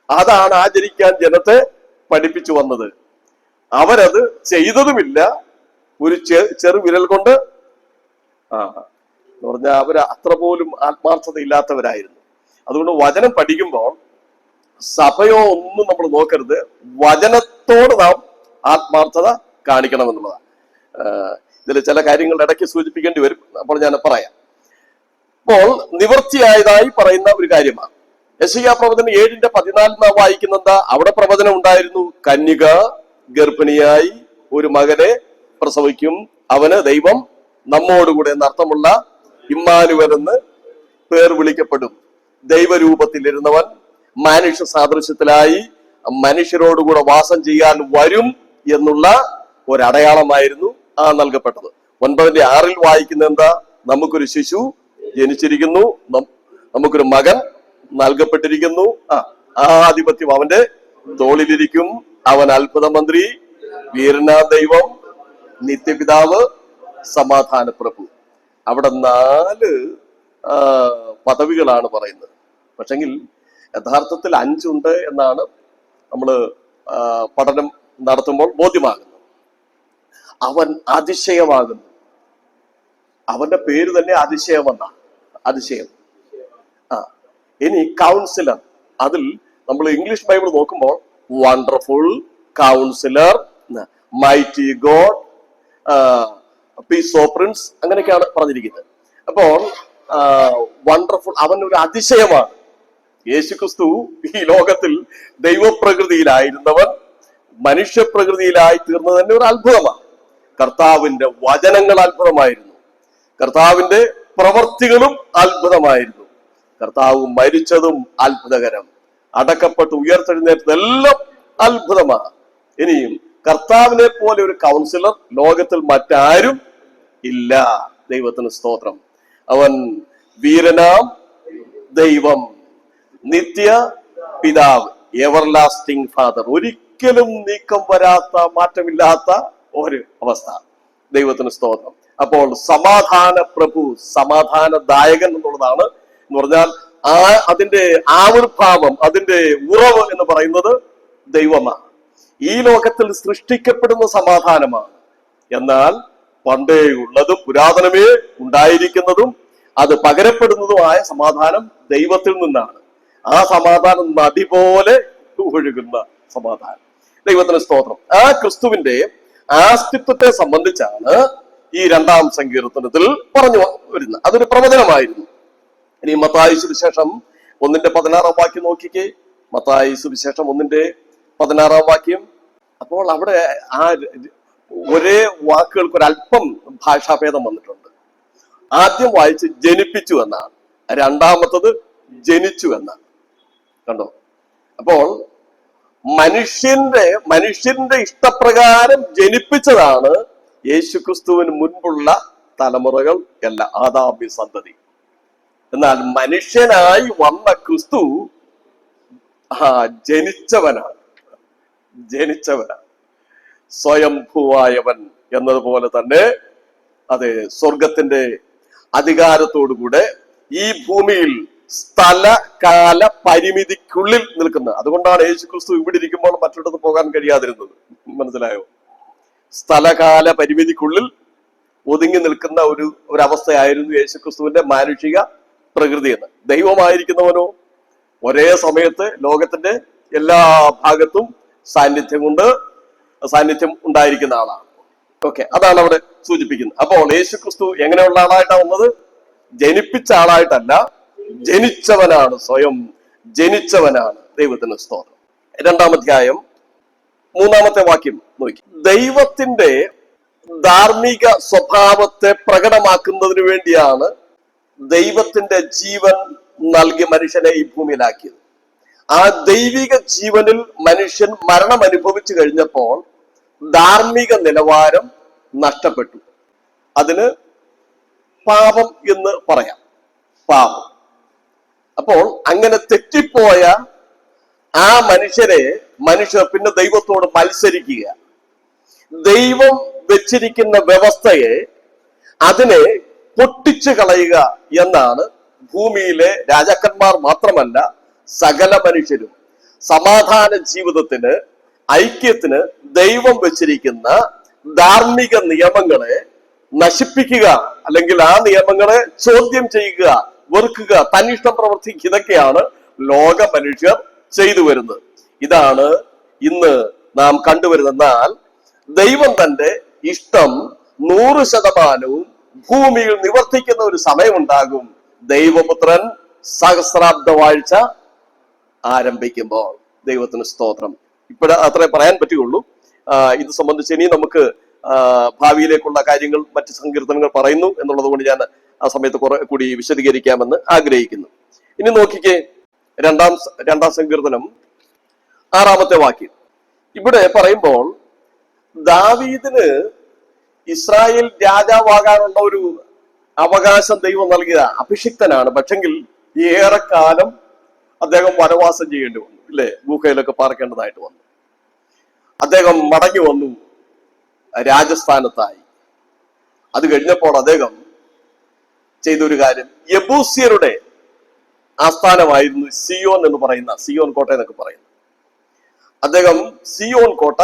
അതാണ് ആചരിക്കാൻ ജനത്തെ പഠിപ്പിച്ചു വന്നത്. അവരത് ചെയ്തതുമില്ല. ഒരു ചെറുവിരൽ കൊണ്ട് എന്ന് പറഞ്ഞാൽ അവർ അത്ര പോലും ആത്മാർത്ഥത ഇല്ലാത്തവരായിരുന്നു. അതുകൊണ്ട് വചനം പഠിക്കുമ്പോൾ സഭയോ ഒന്നും നമ്മൾ നോക്കരുത്, വചനത്തോട് നാം ആത്മാർത്ഥത കാണിക്കണമെന്നുള്ളതാണ്. ഇതിൽ ചില കാര്യങ്ങൾ ഇടയ്ക്ക് സൂചിപ്പിക്കേണ്ടി വരും, അപ്പോൾ ഞാൻ പറയാം. അപ്പോൾ നിവൃത്തിയായതായി പറയുന്ന ഒരു കാര്യമാണ്. യെശയ്യാ പ്രവചനം 7:14 നാം വായിക്കുന്നെന്താ? അവിടെ പ്രവചനം ഉണ്ടായിരുന്നു, കന്യക ഗർഭിണിയായി ഒരു മകനെ പ്രസവിക്കും, അവന് ദൈവം നമ്മോടുകൂടെ എന്നർത്ഥമുള്ള ഇമ്മാനുവൽ എന്ന് പേർ വിളിക്കപ്പെടും. ദൈവരൂപത്തിലിരുന്നവൻ മനുഷ്യ സാദൃശ്യത്തിലായി മനുഷ്യരോടുകൂടെ വാസം ചെയ്യാൻ വരും എന്നുള്ള ഒരടയാളമായിരുന്നു നൽകപ്പെട്ടത്. 9:6 വായിക്കുന്ന എന്താ? നമുക്കൊരു ശിശു ജനിച്ചിരിക്കുന്നു, നമുക്കൊരു മകൻ നൽകപ്പെട്ടിരിക്കുന്നു, ആധിപത്യം അവന്റെ തോളിലിരിക്കും, അവൻ അത്ഭുത മന്ത്രി, വീരനാ ദൈവം, നിത്യപിതാവ്, സമാധാന പ്രഭു. അവിടെ 4 പദവികളാണ് പറയുന്നത്. പക്ഷെങ്കിൽ യഥാർത്ഥത്തിൽ 5 ഉണ്ട് എന്നാണ് നമ്മൾ പഠനം നടത്തുമ്പോൾ ബോധ്യമാകുന്നത്. അവൻ അതിശയമാകുന്നു. അവന്റെ പേര് തന്നെ അതിശയമെന്നാണ്. അതിശയം. ഇനി കൗൺസിലർ, അതിൽ നമ്മൾ ഇംഗ്ലീഷ് ബൈബിൾ നോക്കുമ്പോൾ wonderful counsellor, mighty God, peace of prince, അങ്ങനെയൊക്കെയാണ് പറഞ്ഞിരിക്കുന്നത്. അപ്പോൾ വണ്ടർഫുൾ, അവൻ ഒരു അതിശയമാണ്. യേശുക്രിസ്തു ഈ ലോകത്തിൽ ദൈവപ്രകൃതിയിലായിരുന്നവൻ മനുഷ്യപ്രകൃതിയിലായി തീർന്നത് തന്നെ ഒരു അത്ഭുതമാണ്. കർത്താവിന്റെ വചനങ്ങൾ അത്ഭുതമായിരുന്നു, കർത്താവിന്റെ പ്രവർത്തികളും അത്ഭുതമായിരുന്നു, കർത്താവ് മരിച്ചതും അത്ഭുതകരം, അടക്കപ്പെട്ട് ഉയർത്തെഴുന്നേറ്റതെല്ലാം അത്ഭുതമാണ്. ഇനിയും കർത്താവിനെ പോലെ ഒരു കൗൺസിലർ ലോകത്തിൽ മറ്റാരും ഇല്ല. ദൈവത്തിന് സ്തോത്രം. അവൻ വീരനാം ദൈവം, നിത്യ പിതാവ്, എവർലാസ്റ്റിംഗ് ഫാദർ, ഒരിക്കലും നീക്കം വരാത്ത, മാറ്റമില്ലാത്ത ഒരു അവസ്ഥ. ദൈവത്തിന് സ്തോത്രം. അപ്പോൾ സമാധാന പ്രഭു, സമാധാനദായകൻ എന്നുള്ളതാണ്. എന്ന് പറഞ്ഞാൽ അതിന്റെ ആവിർഭാവം, അതിന്റെ ഉറവ് എന്ന് പറയുന്നത് ദൈവമാണ്. ഈ ലോകത്തിൽ സൃഷ്ടിക്കപ്പെടുന്ന സമാധാനമാണ്. എന്നാൽ പണ്ടേ ഉള്ളതും പുരാതനമേ ഉണ്ടായിരിക്കുന്നതും അത് പകരപ്പെടുന്നതുമായ സമാധാനം ദൈവത്തിൽ നിന്നാണ്. ആ സമാധാനം നദി പോലെ ഒഴുകുന്ന സമാധാനം. ദൈവത്തിന് സ്തോത്രം. ആ ക്രിസ്തുവിന്റെ അസ്തിത്വത്തെ സംബന്ധിച്ചാണ് ഈ 2-ാം സങ്കീർത്തനത്തിൽ പറഞ്ഞു വരുന്നത്. അതൊരു പ്രവചനമായിരുന്നു. ഇനി മത്തായി സുവിശേഷം 1:16 വാക്യം നോക്കിക്കേ. മത്തായി സുവിശേഷം 1:16 വാക്യം. അപ്പോൾ അവിടെ ആ ഒരേ വാക്കുകൾക്ക് ഒരല്പം ഭാഷാഭേദം വന്നിട്ടുണ്ട്. ആദ്യം വായിച്ച് ജനിപ്പിച്ചു എന്നാണ്, രണ്ടാമത്തത് ജനിച്ചു എന്നാണ്. കണ്ടോ? അപ്പോൾ മനുഷ്യന്റെ ഇഷ്ടപ്രകാരം ജനിപ്പിച്ചതാണ് യേശുക്രിസ്തുവിന് മുൻപുള്ള തലമുറകൾ എല്ലാം, ആദാമ്യ സന്തതി. എന്നാൽ മനുഷ്യനായി വന്ന ക്രിസ്തു ജനിച്ചവനാണ്. സ്വയംഭൂവായവൻ എന്നതുപോലെ തന്നെ അതെ, സ്വർഗത്തിന്റെ അധികാരത്തോടുകൂടെ ഈ ഭൂമിയിൽ സ്ഥല കാല പരിമിതിക്കുള്ളിൽ നിൽക്കുന്ന, അതുകൊണ്ടാണ് യേശു ക്രിസ്തു ഇവിടെ ഇരിക്കുമ്പോൾ മറ്റിടത്ത് പോകാൻ കഴിയാതിരുന്നത്. മനസ്സിലായോ? സ്ഥലകാല പരിമിതിക്കുള്ളിൽ ഒതുങ്ങി നിൽക്കുന്ന ഒരവസ്ഥയായിരുന്നു യേശുക്രിസ്തുവിന്റെ മാനുഷിക പ്രകൃതി എന്ന്. ദൈവമായിരിക്കുന്നവനോ ഒരേ സമയത്ത് ലോകത്തിന്റെ എല്ലാ ഭാഗത്തും സാന്നിധ്യം ഉണ്ടായിരിക്കുന്ന ആളാണ്. ഓക്കെ, അതാണ് അവിടെ സൂചിപ്പിക്കുന്നത്. അപ്പോൾ യേശുക്രിസ്തു എങ്ങനെയുള്ള ആളായിട്ടാണ് വന്നത്? ജനിപ്പിച്ച ആളായിട്ടല്ല, ജനിച്ചവനാണ്, സ്വയം ജനിച്ചവനാണ്. ദൈവത്തിന് സ്തോത്രം. 2-ാം അധ്യായം 3-ാമത്തെ വാക്യം നോക്കി. ദൈവത്തിന്റെ ധാർമ്മിക സ്വഭാവത്തെ പ്രകടമാക്കുന്നതിന് വേണ്ടിയാണ് ദൈവത്തിന്റെ ജീവൻ നൽകി മനുഷ്യനെ ഈ ഭൂമിയിലാക്കിയത്. ആ ദൈവിക ജീവനിൽ മനുഷ്യൻ മരണം അനുഭവിച്ചു കഴിഞ്ഞപ്പോൾ ധാർമ്മിക നിലവാരം നഷ്ടപ്പെട്ടു. അതിന് പാപം എന്ന് പറയാം. പാപം. അപ്പോൾ അങ്ങനെ തെറ്റിപ്പോയ ആ മനുഷ്യർ പിന്നെ ദൈവത്തോട് മത്സരിക്കുക, ദൈവം വെച്ചിരിക്കുന്ന വ്യവസ്ഥയെ അതിനെ പൊട്ടിച്ചു കളയുക എന്നാണ് ഭൂമിയിലെ രാജാക്കന്മാർ മാത്രമല്ല സകല മനുഷ്യരും സമാധാന ജീവിതത്തിന്, ഐക്യത്തിന് ദൈവം വെച്ചിരിക്കുന്ന ധാർമ്മിക നിയമങ്ങളെ നശിപ്പിക്കുക, അല്ലെങ്കിൽ ആ നിയമങ്ങളെ ചോദ്യം ചെയ്യുക, വെറുക്കുക, തന്നിഷ്ടം പ്രവർത്തിക്കുക. ഇതൊക്കെയാണ് ലോക മനുഷ്യർ ചെയ്തു വരുന്നത്. ഇതാണ് ഇന്ന് നാം കണ്ടുവരുന്നത്. എന്നാൽ ദൈവം തന്റെ ഇഷ്ടം 100% ഭൂമിയിൽ നിവർത്തിക്കുന്ന ഒരു സമയമുണ്ടാകും. ദൈവപുത്രൻ സഹസ്രാബ്ദ വാഴ്ച ആരംഭിക്കുമ്പോൾ. ദൈവത്തിന് സ്തോത്രം. ഇപ്പോഴ അത്രേ പറയാൻ പറ്റുകയുള്ളൂ. ഇത് സംബന്ധിച്ച് ഇനി നമുക്ക് ഭാവിയിലേക്കുള്ള കാര്യങ്ങൾ മറ്റ് സങ്കീർത്തനങ്ങൾ പറയുന്നു എന്നുള്ളത് കൊണ്ട് ഞാൻ ആ സമയത്ത് കുറെ കൂടി വിശദീകരിക്കാമെന്ന് ആഗ്രഹിക്കുന്നു. ഇനി നോക്കിക്കേ, 2-ാം സങ്കീർത്തനം 6-ാമത്തെ വാക്യം. ഇവിടെ പറയുമ്പോൾ ദാവീദിന് ഇസ്രായേൽ രാജാവാകാനുള്ള ഒരു അവകാശം ദൈവം നൽകിയ അഭിഷിക്തനാണ്. പക്ഷെങ്കിൽ ഏറെക്കാലം അദ്ദേഹം വനവാസം ചെയ്യേണ്ടി വന്നു, ഇല്ലേ? ഗുഹയിലൊക്കെ പാർക്കേണ്ടതായിട്ട് വന്നു. അദ്ദേഹം മടങ്ങി വന്നു, രാജസ്ഥാനത്തായി. അത് കഴിഞ്ഞപ്പോൾ അദ്ദേഹം ചെയ്തൊരു കാര്യം, യെബൂസ്യരുടെ ആസ്ഥാനമായിരുന്നു സിയോൻ എന്ന് പറയുന്ന, സിയോൻ കോട്ട എന്നൊക്കെ പറയുന്നു. അദ്ദേഹം സിയോൻ കോട്ട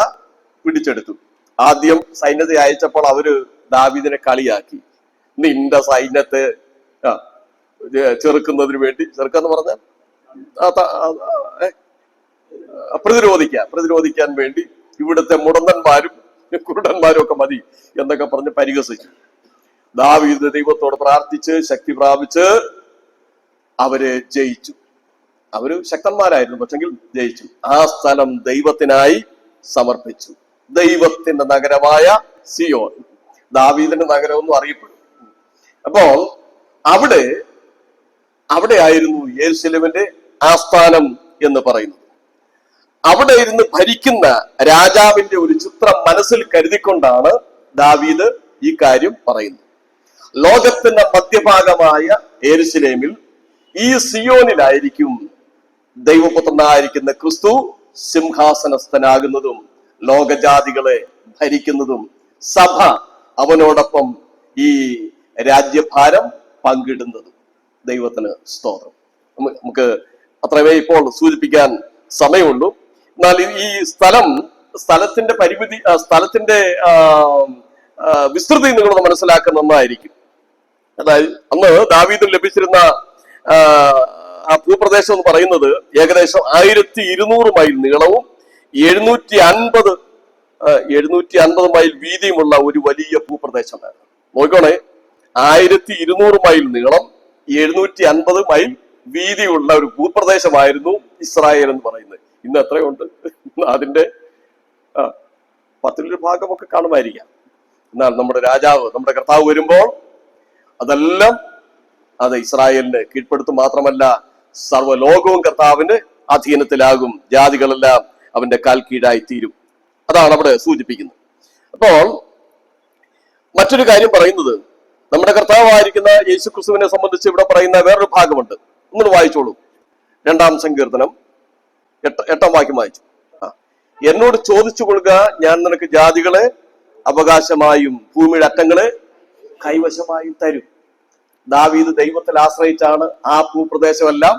പിടിച്ചെടുത്തു. ആദ്യം സൈന്യത്തെ അയച്ചപ്പോൾ അവര് ദാവീദിനെ കളിയാക്കി. നിന്റെ സൈന്യത്തെ ചെറുക്കുന്നതിന് വേണ്ടി, ചെറുക്കെന്ന് പറഞ്ഞാൽ പ്രതിരോധിക്കാൻ വേണ്ടി ഇവിടുത്തെ മുടന്തന്മാരും കുരുടന്മാരും ഒക്കെ മതി എന്നൊക്കെ പറഞ്ഞ് പരിഹസിച്ചു. ദാവീദ് ദൈവത്തോട് പ്രാർത്ഥിച്ച് ശക്തി പ്രാപിച്ച് അവര് ജയിച്ചു. അവര് ശക്തന്മാരായിരുന്നു, പക്ഷെങ്കിൽ ജയിച്ചു. ആ സ്ഥലം ദൈവത്തിനായി സമർപ്പിച്ചു. ദൈവത്തിന്റെ നഗരമായ സിയോൻ, ദാവീദിന്റെ നഗരമെന്നും അറിയപ്പെടും. അപ്പോൾ അവിടെ ആയിരുന്നു യെരൂശലേമിന്റെ ആസ്ഥാനം എന്ന് പറയുന്നത്. അവിടെ ഇരുന്ന് ഭരിക്കുന്ന രാജാവിന്റെ ഒരു ചിത്രം മനസ്സിൽ കരുതിക്കൊണ്ടാണ് ദാവീദ് ഈ കാര്യം പറയുന്നത്. ലോകത്തിന്റെ മധ്യഭാഗമായ യെരൂശലേമിൽ ഈ സിയോനിലായിരിക്കും ദൈവപുത്രനായിരിക്കുന്ന ക്രിസ്തു സിംഹാസനസ്ഥനാകുന്നതും ലോകജാതികളെ ഭരിക്കുന്നതും സഭ അവനോടൊപ്പം ഈ രാജ്യഭാരം പങ്കിടുന്നതും. ദൈവത്തിന് സ്തോത്രം. നമുക്ക് അത്രമേ ഇപ്പോൾ സൂചിപ്പിക്കാൻ സമയമുള്ളൂ. എന്നാൽ ഈ സ്ഥലത്തിന്റെ പരിമിതി, സ്ഥലത്തിന്റെ വിസ്തൃതി നിങ്ങളൊന്ന് മനസ്സിലാക്കുന്ന ഒന്നായിരിക്കും. അതായത് അന്ന് ദാവീദിന് ലഭിച്ചിരുന്ന ആ ഭൂപ്രദേശം എന്ന് പറയുന്നത് ഏകദേശം 1200 മൈൽ നീളവും 750 മൈൽ വീതിയുമുള്ള ഒരു വലിയ ഭൂപ്രദേശമായിരുന്നു. നോക്കണേ, 1200 മൈൽ നീളം, 750 മൈൽ വീതിയുള്ള ഒരു ഭൂപ്രദേശമായിരുന്നു ഇസ്രായേൽ എന്ന് പറയുന്നത്. ഇന്ന് എത്രയുണ്ട്? അതിന്റെ 10 ഭാഗമൊക്കെ കാണുമായിരിക്കാം. എന്നാൽ നമ്മുടെ രാജാവ്, നമ്മുടെ കർത്താവ് വരുമ്പോൾ അതെല്ലാം അത് ഇസ്രായേലിന് കീഴ്പ്പെടുത്തും. മാത്രമല്ല സർവ്വലോകവും കർത്താവിന്റെ അധീനത്തിലാകും. ജാതികളെല്ലാം അവന്റെ കാൽ കീഴായി തീരും. അതാണ് അവിടെ സൂചിപ്പിക്കുന്നത്. അപ്പോൾ മറ്റൊരു കാര്യം പറയുന്നത്, നമ്മുടെ കർത്താവായിരിക്കുന്ന യേശു ക്രിസ്തുവിനെ സംബന്ധിച്ച് ഇവിടെ പറയുന്ന വേറൊരു ഭാഗമുണ്ട്. ഒന്ന് വായിച്ചോളൂ. 2-ാം സങ്കീർത്തനം 8-ാം വാക്യം വായിച്ചു. എന്നോട് ചോദിച്ചു കൊള്ളുക, ഞാൻ നിനക്ക് ജാതികളെ അവകാശമായും ഭൂമിയുടെ അറ്റങ്ങളെ കൈവശമായും തരും. ദാവീദ് ദൈവത്തിൽ ആശ്രയിച്ചാണ് ആ ഭൂപ്രദേശമെല്ലാം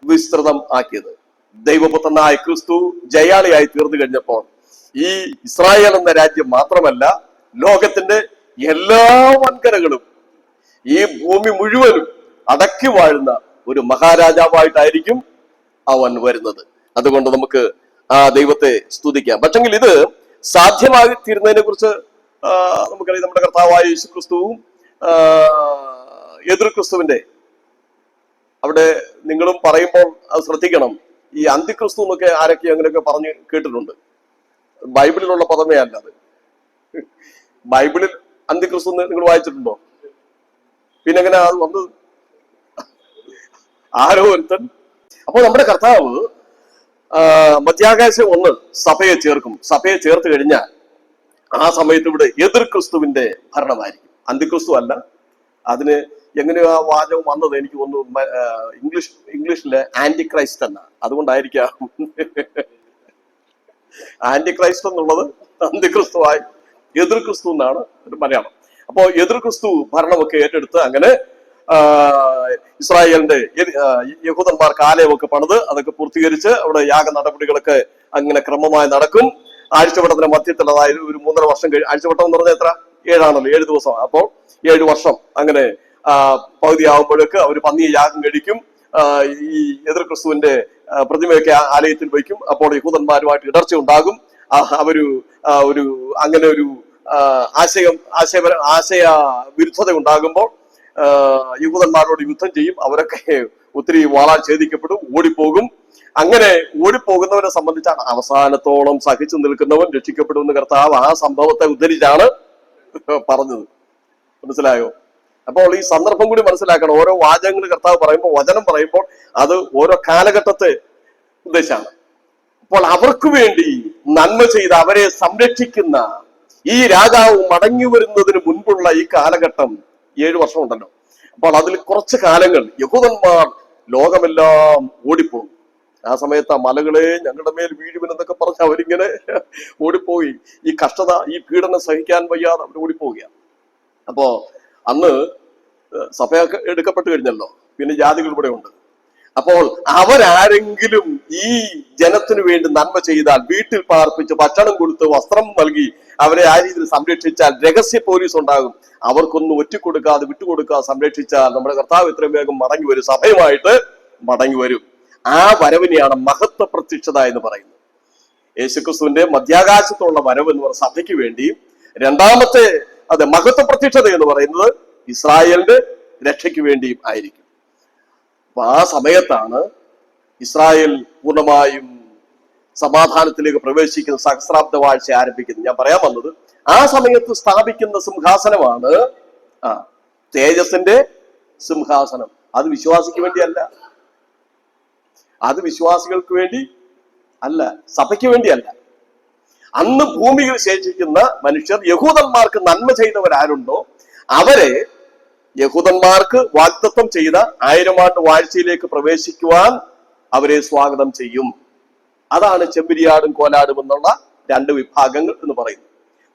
വിസ്തൃതം ആക്കിയത്. ദൈവപുത്രനായ ക്രിസ്തു ജയാളിയായി തീർന്നു കഴിഞ്ഞപ്പോൾ ഈ ഇസ്രായേൽ എന്ന രാജ്യം മാത്രമല്ല, ലോകത്തിന്റെ എല്ലാ വൻകരകളും ഈ ഭൂമി മുഴുവനും അടക്കി വാഴുന്ന ഒരു മഹാരാജാവായിട്ടായിരിക്കും അവൻ വരുന്നത്. അതുകൊണ്ട് നമുക്ക് ആ ദൈവത്തെ സ്തുതിക്കാം. പക്ഷെങ്കിൽ ഇത് സാധ്യമായി തീരുന്നതിനെ കുറിച്ച് നമുക്കറിയാം. നമ്മുടെ കർത്താവായ യേശു ക്രിസ്തുവും എതിർ ക്രിസ്തുവിന്റെ അവിടെ നിങ്ങളും പറയുമ്പോൾ അത് ശ്രദ്ധിക്കണം. ഈ അന്തിക്രിസ്തു എന്നൊക്കെ ആരൊക്കെ അങ്ങനെയൊക്കെ പറഞ്ഞ് കേട്ടിട്ടുണ്ട്. ബൈബിളിലുള്ള പദമേ അല്ല അത്. ബൈബിളിൽ അന്തിക്രിസ്തു നിങ്ങൾ വായിച്ചിട്ടുണ്ടോ? പിന്നെ എങ്ങനെ അത് വന്നത്? ആരോ ഒരുത്തൻ. അപ്പോൾ നമ്മുടെ കർത്താവ് മധ്യാകാശം ഒന്ന് സഭയെ ചേർക്കും. സഭയെ ചേർത്ത് കഴിഞ്ഞാൽ ആ സമയത്ത് ഇവിടെ എതിർ ക്രിസ്തുവിന്റെ ഭരണമായിരിക്കും. അന്തിക്രിസ്തു അല്ല. അതിന് എങ്ങനെയോ ആ വാചകം വന്നത് എനിക്ക് ഒന്ന് ഇംഗ്ലീഷിലെ ആന്റി ക്രൈസ്റ്റ് എന്ന, അതുകൊണ്ടായിരിക്കാം ആന്റി ക്രൈസ്റ്റ് എന്നുള്ളത് അന്തിക്രിസ്തുവായി എതിർ ക്രിസ്തു എന്നാണ് മലയാളം. അപ്പോ എതിർ ക്രിസ്തു ഭരണമൊക്കെ ഏറ്റെടുത്ത് അങ്ങനെ ഇസ്രായേലിന്റെ യഹൂദന്മാർക്ക് ആലയമൊക്കെ പണിത് അതൊക്കെ പൂർത്തീകരിച്ച് അവിടെ യാഗ നടപടികളൊക്കെ അങ്ങനെ ക്രമമായി നടക്കും. ആഴ്ചവട്ടത്തിന്റെ മധ്യത്തിൽ, അതായത് ഒരു 3.5 വർഷം ആഴ്ചവട്ടം എന്ന് പറഞ്ഞാൽ എത്ര? 7 ആണല്ലോ, 7 ദിവസം. അപ്പോൾ 7 വർഷം അങ്ങനെ പകുതിയാവുമ്പോഴേക്ക് അവർ പന്നിയെ യാഗം കഴിക്കും. ഈ എതിർ ക്രിസ്തുവിന്റെ പ്രതിമയൊക്കെ ആലയത്തിൽ വയ്ക്കും. അപ്പോൾ യഹൂദന്മാരുമായിട്ട് ഇടർച്ച ഉണ്ടാകും. ഒരു അങ്ങനെ ഒരു ആശയ വിരുദ്ധത ഉണ്ടാകുമ്പോൾ യഹൂദന്മാരോട് യുദ്ധം ചെയ്യും. അവരൊക്കെ ഒത്തിരി വാളാൽ ഛേദിക്കപ്പെടും, ഓടിപ്പോകും. അങ്ങനെ ഓടിപ്പോകുന്നവരെ സംബന്ധിച്ചാണ് അവസാനത്തോളം സഹിച്ചു നിൽക്കുന്നവൻ രക്ഷിക്കപ്പെടുമെന്ന് കർത്താവ് ആ സംഭവത്തെ ഉദ്ധരിച്ചാണ് പറഞ്ഞത്. മനസ്സിലായോ? അപ്പോൾ ഈ സന്ദർഭം കൂടി മനസ്സിലാക്കണം. ഓരോ വാചകങ്ങൾ കർത്താവ് പറയുമ്പോൾ, വചനം പറയുമ്പോൾ അത് ഓരോ കാലഘട്ടത്തെ ഉദ്ദേശമാണ്. അപ്പോൾ അവർക്ക് വേണ്ടി നന്മ ചെയ്ത് അവരെ സംരക്ഷിക്കുന്ന ഈ രാജാവ് മടങ്ങി വരുന്നതിന് മുൻപുള്ള ഈ കാലഘട്ടം 7 വർഷം ഉണ്ടല്ലോ. അപ്പോൾ അതിൽ കുറച്ച് കാലങ്ങൾ യഹൂദന്മാർ ലോകമെല്ലാം ഓടിപ്പോകും. ആ സമയത്ത് ആ മലകളെ ഞങ്ങളുടെ മേൽ വീഴുമെന്നൊക്കെ പറഞ്ഞ് അവരിങ്ങനെ ഓടിപ്പോയി. ഈ കഷ്ടത, ഈ പീഡനം സഹിക്കാൻ വയ്യാതെ അവർ ഓടിപ്പോവുകയാണ്. അപ്പോ അന്ന് സഭയൊക്കെ എടുക്കപ്പെട്ടു കഴിഞ്ഞല്ലോ, പിന്നെ ജാതികൾ ഇവിടെ ഉണ്ട്. അപ്പോൾ അവരാരെങ്കിലും ഈ ജനത്തിനു വേണ്ടി നന്മ ചെയ്താൽ, വീട്ടിൽ പാർപ്പിച്ച് ഭക്ഷണം കൊടുത്ത് വസ്ത്രം നൽകി അവരെ ആ രീതിയിൽ സംരക്ഷിച്ചാൽ, രഹസ്യ പോലീസ് ഉണ്ടാകും. അവർക്കൊന്നും ഒറ്റിക്കൊടുക്കാതെ വിട്ടുകൊടുക്കാതെ സംരക്ഷിച്ചാൽ നമ്മുടെ കർത്താവ് ഇത്രയും വേഗം മടങ്ങി വരും, സഭയുമായിട്ട് മടങ്ങി വരും. ആ വരവിനെയാണ് മഹത്വ പ്രത്യക്ഷത എന്ന് പറയുന്നത്. യേശുക്രിസ്തുവിന്റെ മധ്യാകാശത്തുള്ള വരവ് എന്ന് പറയുന്ന സഭയ്ക്ക് വേണ്ടിയും, രണ്ടാമത്തെ മഹത്വ പ്രത്യക്ഷത എന്ന് പറയുന്നത് ഇസ്രായേലിന്റെ രക്ഷയ്ക്ക് വേണ്ടിയും ആയിരിക്കും. അപ്പൊ ആ സമയത്താണ് ഇസ്രായേൽ പൂർണ്ണമായും സമാധാനത്തിലേക്ക് പ്രവേശിക്കുന്ന സഹസ്രാബ്ദ വാഴ്ച ആരംഭിക്കുന്നത്. ഞാൻ പറയാൻ വന്നത്, ആ സമയത്ത് സ്ഥാപിക്കുന്ന സിംഹാസനമാണ് തേജസ്സിന്റെ സിംഹാസനം. അത് വിശ്വാസിക്ക് വേണ്ടിയല്ല, അത് വിശ്വാസികൾക്ക് വേണ്ടി അല്ല, സഭയ്ക്ക് വേണ്ടിയല്ല. അന്ന് ഭൂമിയിൽ ശേഷിക്കുന്ന മനുഷ്യർ, യഹൂദന്മാർക്ക് നന്മ ചെയ്തവരാരുണ്ടോ അവരെ യഹൂദന്മാർക്ക് വാഗ്ദത്തം ചെയ്ത 1000 ആണ്ട് വാഴ്ചയിലേക്ക് പ്രവേശിക്കുവാൻ അവരെ സ്വാഗതം ചെയ്യും. അതാണ് ചെമ്പിരിയാടും കോലാടും എന്നുള്ള 2 വിഭാഗങ്ങൾ എന്ന് പറയുന്നത്.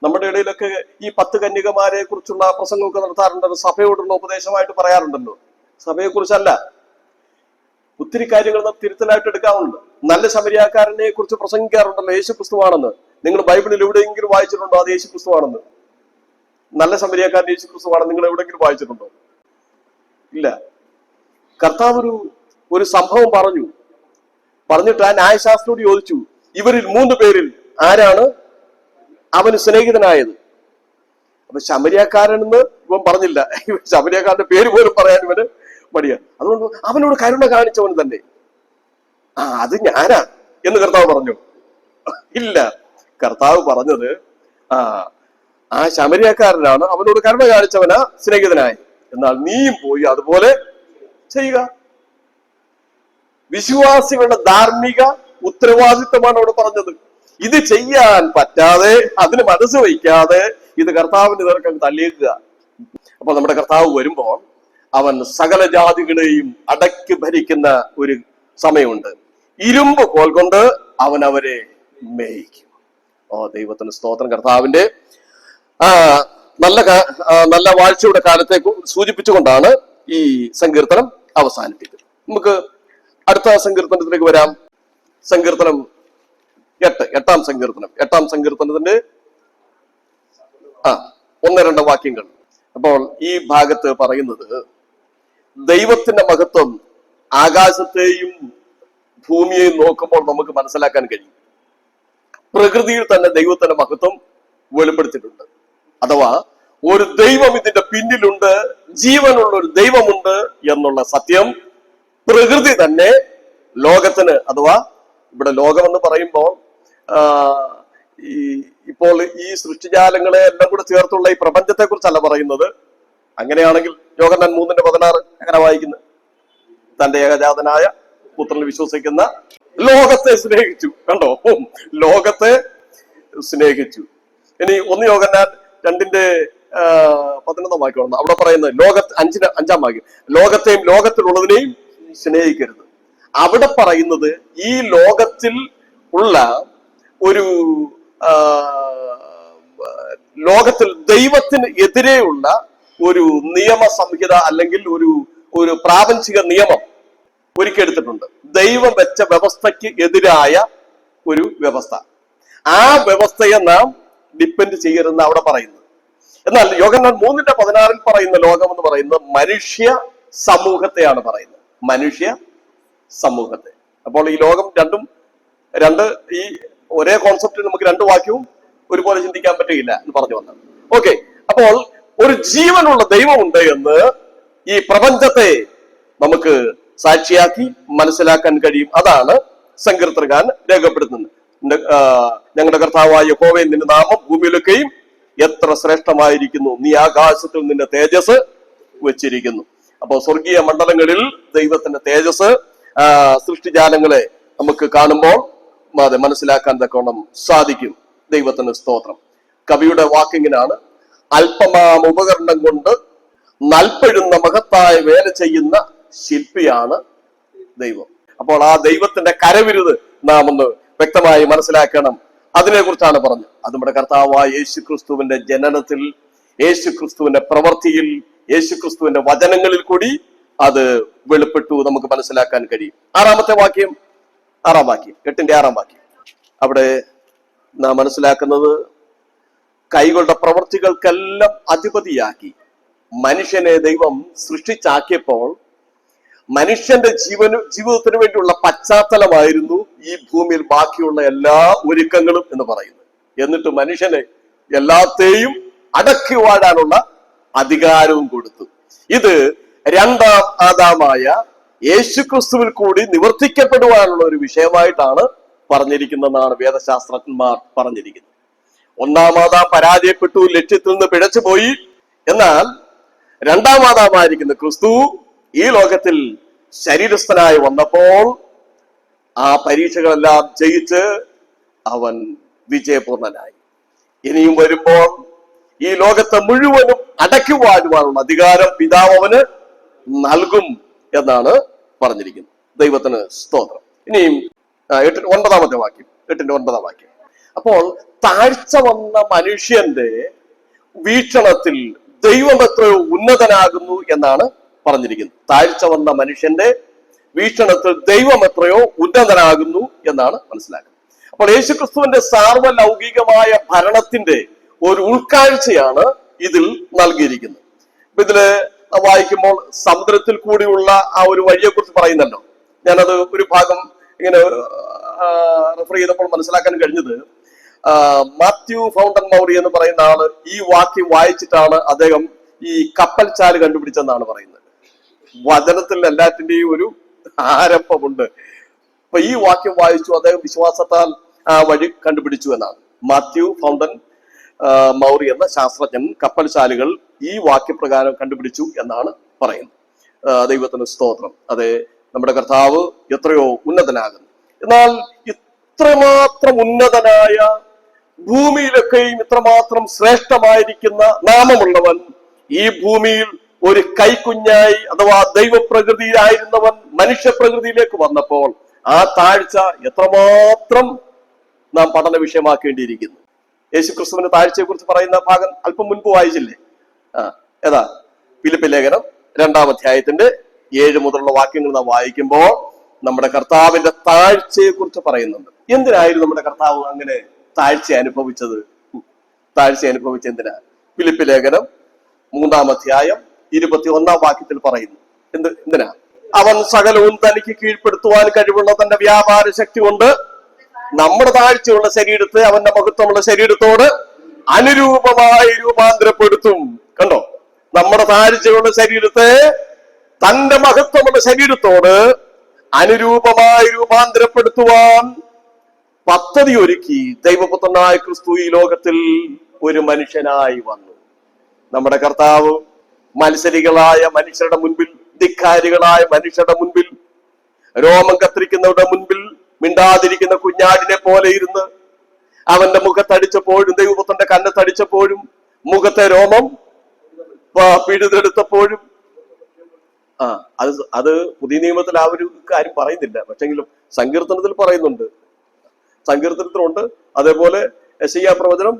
നമ്മുടെ ഇടയിലൊക്കെ ഈ 10 കന്യകമാരെ കുറിച്ചുള്ള പ്രസംഗമൊക്കെ നടത്താറുണ്ടല്ലോ, സഭയോടുള്ള ഉപദേശമായിട്ട് പറയാറുണ്ടല്ലോ. സഭയെ കുറിച്ചല്ല, ഒത്തിരി കാര്യങ്ങൾ നാം തിരുത്തലായിട്ട് എടുക്കാറുണ്ട്. നല്ല ശമരിയാക്കാരനെ കുറിച്ച് പ്രസംഗിക്കാറുണ്ടല്ലോ, യേശു ക്രിസ്തുവാണെന്ന്. നിങ്ങൾ ബൈബിളിൽ എവിടെയെങ്കിലും വായിച്ചിട്ടുണ്ടോ അത് യേശു ക്രിസ്തുവാണെന്ന്? നല്ല ശമരിയാക്കാരൻ യേശു ക്രിസ്തുവാണെന്ന് നിങ്ങൾ എവിടെയെങ്കിലും വായിച്ചിട്ടുണ്ടോ? ഇല്ല. കർത്താവ് ഒരു സംഭവം പറഞ്ഞിട്ട് ആ ന്യായശാസ്ത്രിയോട് ചോദിച്ചു, ഇവരിൽ 3 പേരിൽ ആരാണ് അവന് സ്നേഹിതനായത്? അപ്പൊ ശമരിയാക്കാരനെന്ന് ഇവൻ പറഞ്ഞില്ല. ശമരിയാക്കാരന്റെ പേര് പോലും പറയാൻ ഇവന് മടിയാ. അതുകൊണ്ട് അവനോട് കരുണ കാണിച്ചവൻ തന്നെ. അത് ഞാനാ എന്ന് കർത്താവ് പറഞ്ഞു? ഇല്ല. കർത്താവ് പറഞ്ഞത് ആ ശമരിയാക്കാരനാണ് അവനോട് കരുണ കാണിച്ചവനാ സ്നേഹിതനായി. എന്നാൽ നീയും പോയി അതുപോലെ ചെയ്യുക. വിശ്വാസികളുടെ ധാർമ്മിക ഉത്തരവാദിത്വമാണ് അവിടെ പറഞ്ഞത്. ഇത് ചെയ്യാൻ പറ്റാതെ, അതിന് മനസ്സ് വയ്ക്കാതെ ഇത് കർത്താവിന്റെ നേർക്കം തള്ളിയേക്കുക. അപ്പൊ നമ്മുടെ കർത്താവ് വരുമ്പോൾ അവൻ സകല ജാതികളെയും അടക്കി ഭരിക്കുന്ന ഒരു സമയമുണ്ട്. ഇരുമ്പ് കോൽ കൊണ്ട് അവൻ അവരെ മേയിക്കും. ദൈവത്തിന് സ്തോത്രം. കർത്താവിന്റെ നല്ല വാഴ്ചയുടെ കാലത്തെ സൂചിപ്പിച്ചുകൊണ്ടാണ് ഈ സങ്കീർത്തനം അവസാനിപ്പിക്കുന്നത്. നമുക്ക് അടുത്ത സങ്കീർത്തനത്തിലേക്ക് വരാം. സങ്കീർത്തനം 8, എട്ടാം സങ്കീർത്തനത്തിന്റെ 1-2 വാക്യങ്ങൾ. അപ്പോൾ ഈ ഭാഗത്ത് പറയുന്നത്, ദൈവത്തിന്റെ മഹത്വം ആകാശത്തെയും ഭൂമിയെയും നോക്കുമ്പോൾ നമുക്ക് മനസ്സിലാക്കാൻ കഴിയും. പ്രകൃതിയിൽ തന്നെ ദൈവത്തിന്റെ മഹത്വം വെളിപ്പെടുത്തിയിട്ടുണ്ട്. അഥവാ ഒരു ദൈവം ഇതിന്റെ പിന്നിലുണ്ട്, ജീവനുള്ള ഒരു ദൈവമുണ്ട് എന്നുള്ള സത്യം പ്രകൃതി തന്നെ ലോകത്തിന്, അഥവാ ഇവിടെ ലോകമെന്ന് പറയുമ്പോൾ ഇപ്പോൾ ഈ സൃഷ്ടിജാലങ്ങളെ എല്ലാം കൂടെ ചേർത്തുള്ള ഈ പ്രപഞ്ചത്തെ കുറിച്ചല്ല പറയുന്നത്. അങ്ങനെയാണെങ്കിൽ യോഹന്നാൻ 3:16 എങ്ങനെ വായിക്കുന്നത്? തന്റെ ഏകജാതനായ പുത്രനിൽ വിശ്വസിക്കുന്ന ലോകത്തെ സ്നേഹിച്ചു. കണ്ടോ, ലോകത്തെ സ്നേഹിച്ചു. ഇനി 1 യോഹന്നാൻ 2:11 വാക്യം അവിടെ പറയുന്നത് 5-ാം വാക്യം, ലോകത്തെയും ലോകത്തിലുള്ളതിനെയും സ്നേഹിക്കരുത്. അവിടെ പറയുന്നത് ഈ ലോകത്തിൽ ഉള്ള ഒരു ലോകത്തിൽ ദൈവത്തിന് എതിരെയുള്ള ഒരു നിയമസംഹിത അല്ലെങ്കിൽ ഒരു പ്രാപഞ്ചിക നിയമം ഒരുക്കിയെടുത്തിട്ടുണ്ട്. ദൈവം വെച്ച വ്യവസ്ഥയ്ക്ക് എതിരായ ഒരു വ്യവസ്ഥ. ആ വ്യവസ്ഥയെ നാം ഡിപ്പെൻഡ് ചെയ്യരുതെന്ന് അവിടെ പറയുന്നത്. എന്നാൽ യോഹന്നാൻ 3:16 പറയുന്ന ലോകം എന്ന് പറയുന്നത് മനുഷ്യ സമൂഹത്തെയാണ് പറയുന്നത്. മനുഷ്യ സമൂഹത്തെ. അപ്പോൾ ഈ ലോകം രണ്ട് ഈ ഒരേ കോൺസെപ്റ്റ് നമുക്ക് 2 വാക്യവും ഒരുപോലെ ചിന്തിക്കാൻ പറ്റില്ല എന്ന് പറഞ്ഞു വന്നത്. ഓക്കെ, അപ്പോൾ ഒരു ജീവനുള്ള ദൈവമുണ്ട് എന്ന് ഈ പ്രപഞ്ചത്തെ നമുക്ക് സാക്ഷിയാക്കി മനസ്സിലാക്കാൻ കഴിയും. അതാണ് സങ്കീർത്തനകാരൻ രേഖപ്പെടുത്തുന്നത്. ഞങ്ങളുടെ കർത്താവായ യഹോവേ, നിന്റെ നാമം ഭൂമിയിലൊക്കെയും എത്ര ശ്രേഷ്ഠമായിരിക്കുന്നു, നീ ആകാശത്തിൽ നിന്റെ തേജസ് വെച്ചിരിക്കുന്നു. അപ്പോൾ സ്വർഗീയ മണ്ഡലങ്ങളിൽ ദൈവത്തിന്റെ തേജസ് സൃഷ്ടിജാലങ്ങളെ നമുക്ക് കാണുമ്പോൾ അത് മനസ്സിലാക്കാൻ തക്കോണം സാധിക്കും. ദൈവത്തിന് സ്തോത്രം. കവിയുടെ വാക്കിങ്ങിനാണ്, അല്പമാം ഉപകരണം കൊണ്ട് നൽപ്പെടുന്ന മഹത്തായ വേല ചെയ്യുന്ന ശില്പിയാണ് ദൈവം. അപ്പോൾ ആ ദൈവത്തിന്റെ കരവിരുത് നാം ഒന്ന് വ്യക്തമായി മനസ്സിലാക്കണം. അതിനെ കുറിച്ചാണ് പറഞ്ഞത്. അത് നമ്മുടെ കർത്താവായ യേശുക്രിസ്തുവിന്റെ ജനനത്തിൽ, യേശുക്രിസ്തുവിന്റെ പ്രവൃത്തിയിൽ, യേശുക്രിസ്തുവിന്റെ വചനങ്ങളിൽ കൂടി അത് വെളിപ്പെട്ടു നമുക്ക് മനസ്സിലാക്കാൻ കഴിയും. 6-ാമത്തെ വാക്യം, 6-ാം വാക്യം, 8-ന്റെ 6-ാം വാക്യം. അവിടെ നാം മനസ്സിലാക്കുന്നത്, കൈകളുടെ പ്രവൃത്തികൾക്കെല്ലാം അധിപതിയാക്കി മനുഷ്യനെ ദൈവം സൃഷ്ടിച്ചാക്കിയപ്പോൾ മനുഷ്യന്റെ ജീവിതത്തിന് വേണ്ടിയുള്ള പശ്ചാത്തലമായിരുന്നു ഈ ഭൂമിയിൽ ബാക്കിയുള്ള എല്ലാ ഒരുക്കങ്ങളും എന്ന് പറയുന്നത്. എന്നിട്ട് മനുഷ്യനെ എല്ലാത്തെയും അടക്കി വാഴാനുള്ള അധികാരവും കൊടുത്തു. ഇത് രണ്ടാം ആദാമായ യേശുക്രിസ്തുവിൽ കൂടി നിവർത്തിക്കപ്പെടുവാനുള്ള ഒരു വിഷയമായിട്ടാണ് പറഞ്ഞിരിക്കുന്നതെന്നാണ് വേദശാസ്ത്രജ്ഞന്മാർ പറഞ്ഞിരിക്കുന്നത്. ഒന്നാം ആദാം പരാജയപ്പെട്ടു, ലക്ഷ്യത്തിൽ നിന്ന് പിഴച്ചുപോയി. എന്നാൽ രണ്ടാം ആദാമായിരിക്കുന്ന ക്രിസ്തു ഈ ലോകത്തിൽ ശരീരസ്ഥനായി വന്നപ്പോൾ ആ പരീക്ഷകളെല്ലാം ജയിച്ച് അവൻ വിജയപൂർണനായി. ഇനിയും വരുമ്പോൾ ഈ ലോകത്തെ മുഴുവനും അടക്കി വാഴുവാനുള്ള അധികാരം പിതാവ് അവന് നൽകും എന്നാണ് പറഞ്ഞിരിക്കുന്നത്. ദൈവത്തിന് സ്തോത്രം. ഇനിയും 9-ാമത്തെ വാക്യം, 8-ന്റെ 9-ാം വാക്യം. അപ്പോൾ താഴ്ച വന്ന മനുഷ്യന്റെ വീക്ഷണത്തിൽ ദൈവം എത്രയോ ഉന്നതനാകുന്നു എന്നാണ് പറഞ്ഞിരിക്കുന്നത്. താഴ്ച വന്ന മനുഷ്യന്റെ വീക്ഷണത്തിൽ ദൈവം എത്രയോ ഉന്നതനാകുന്നു എന്നാണ് മനസ്സിലാക്കുന്നത്. അപ്പോൾ യേശുക്രിസ്തുവിന്റെ സാർവലൗകികമായ ഭരണത്തിന്റെ ഒരു ഉൾക്കാഴ്ചയാണ് ഇതിൽ നൽകിയിരിക്കുന്നത്. ഇതില് വായിക്കുമ്പോൾ സമുദ്രത്തിൽ കൂടിയുള്ള ആ ഒരു വഴിയെ കുറിച്ച് പറയുന്നല്ലോ. ഞാനത് ഒരു ഭാഗം ഇങ്ങനെ റെഫർ ചെയ്തപ്പോൾ മനസ്സിലാക്കാൻ കഴിഞ്ഞത്, മാത്യു ഫൗണ്ടൻ മൗറി എന്ന് പറയുന്ന ആള് ഈ വാക്യം വായിച്ചിട്ടാണ് അദ്ദേഹം ഈ കപ്പൽ ചാല് കണ്ടുപിടിച്ചെന്നാണ് പറയുന്നത്. വചനത്തിൽ എല്ലാറ്റിന്റെയും ഒരു ആരംഭമുണ്ട്. അപ്പൊ ഈ വാക്യം വായിച്ചു, അദ്ദേഹം വിശ്വാസത്താൽ ആ വഴി കണ്ടുപിടിച്ചു എന്നാണ്. മാത്യു ഫൗണ്ടൻ മൗറി എന്ന ശാസ്ത്രജ്ഞൻ കപ്പൽ ചാലുകൾ ഈ വാക്യപ്രകാരം കണ്ടുപിടിച്ചു എന്നാണ് പറയുന്നത്. ദൈവത്തിന് സ്തോത്രം. അതെ, നമ്മുടെ കർത്താവ് എത്രയോ ഉന്നതനാകുന്നു. എന്നാൽ ഇത്രമാത്രം ഉന്നതനായ, ഭൂമിയിലൊക്കെയും ഇത്രമാത്രം ശ്രേഷ്ഠമായിരിക്കുന്ന നാമമുള്ളവൻ ഈ ഭൂമിയിൽ ഒരു കൈക്കുഞ്ഞായി അഥവാ ദൈവപ്രകൃതിയിലായിരുന്നവൻ മനുഷ്യപ്രകൃതിയിലേക്ക് വന്നപ്പോൾ ആ താഴ്ച എത്രമാത്രം നാം പഠന വിഷയമാക്കേണ്ടിയിരിക്കുന്നു. യേശുക്രിസ്തുവിന്റെ താഴ്ചയെ കുറിച്ച് പറയുന്ന ഭാഗം അല്പം മുൻപ് വായിച്ചില്ലേ? ഏതാ? ഫിലിപ്പി ലേഖനം 2-ാം അധ്യായത്തിന്റെ 7 മുതലുള്ള വാക്യങ്ങൾ നാം വായിക്കുമ്പോൾ നമ്മുടെ കർത്താവിന്റെ താഴ്ചയെ കുറിച്ച് പറയുന്നുണ്ട്. എന്തിനായിരുന്നു നമ്മുടെ കർത്താവ് അങ്ങനെ താഴ്ച അനുഭവിച്ചത്? താഴ്ച അനുഭവിച്ച എന്തിനാ? ഫിലിപ്പി ലേഖനം 3-ാം അധ്യായം 21-ാം വാക്യത്തിൽ പറയുന്നു. എന്തിനാ? അവൻ സകലവും തനിക്ക് കീഴ്പ്പെടുത്തുവാൻ കഴിവുള്ള തന്റെ വ്യാപാര ശക്തി കൊണ്ട് നമ്മുടെ താഴ്ചയുള്ള ശരീരത്തെ അവന്റെ മഹത്വമുള്ള ശരീരത്തോട് അനുരൂപമായി രൂപാന്തരപ്പെടുത്തും. കണ്ടോ? നമ്മുടെ താഴ്ചയുള്ള ശരീരത്തെ തന്റെ മഹത്വമുള്ള ശരീരത്തോട് അനുരൂപമായി രൂപാന്തരപ്പെടുത്തുവാൻ പദ്ധതി ഒരുക്കി ദൈവപുത്രനായ ക്രിസ്തു ഈ ലോകത്തിൽ ഒരു മനുഷ്യനായി വന്നു. നമ്മുടെ കർത്താവ് മത്സരികളായ മനുഷ്യരുടെ മുൻപിൽ, ധിക്കാരികളായ മനുഷ്യരുടെ മുൻപിൽ, രോമം കത്തിരിക്കുന്നവരുടെ മുൻപിൽ മിണ്ടാതിരിക്കുന്ന കുഞ്ഞാടിനെ പോലെ ഇരുന്ന് അവന്റെ മുഖത്തടിച്ചപ്പോഴും, ദൈവപുത്രന്റെ കന്നത്തടിച്ചപ്പോഴും, മുഖത്തെ രോമം പിഴുതെടുത്തപ്പോഴും, അത് പുതിയ നിയമത്തിൽ ആ ഒരു കാര്യം പറയുന്നില്ല. പക്ഷെങ്കിലും സങ്കീർത്തനത്തിൽ പറയുന്നുണ്ട്, സങ്കീർത്തനത്തിലുണ്ട്. അതേപോലെ യെശയ്യാ പ്രവചനം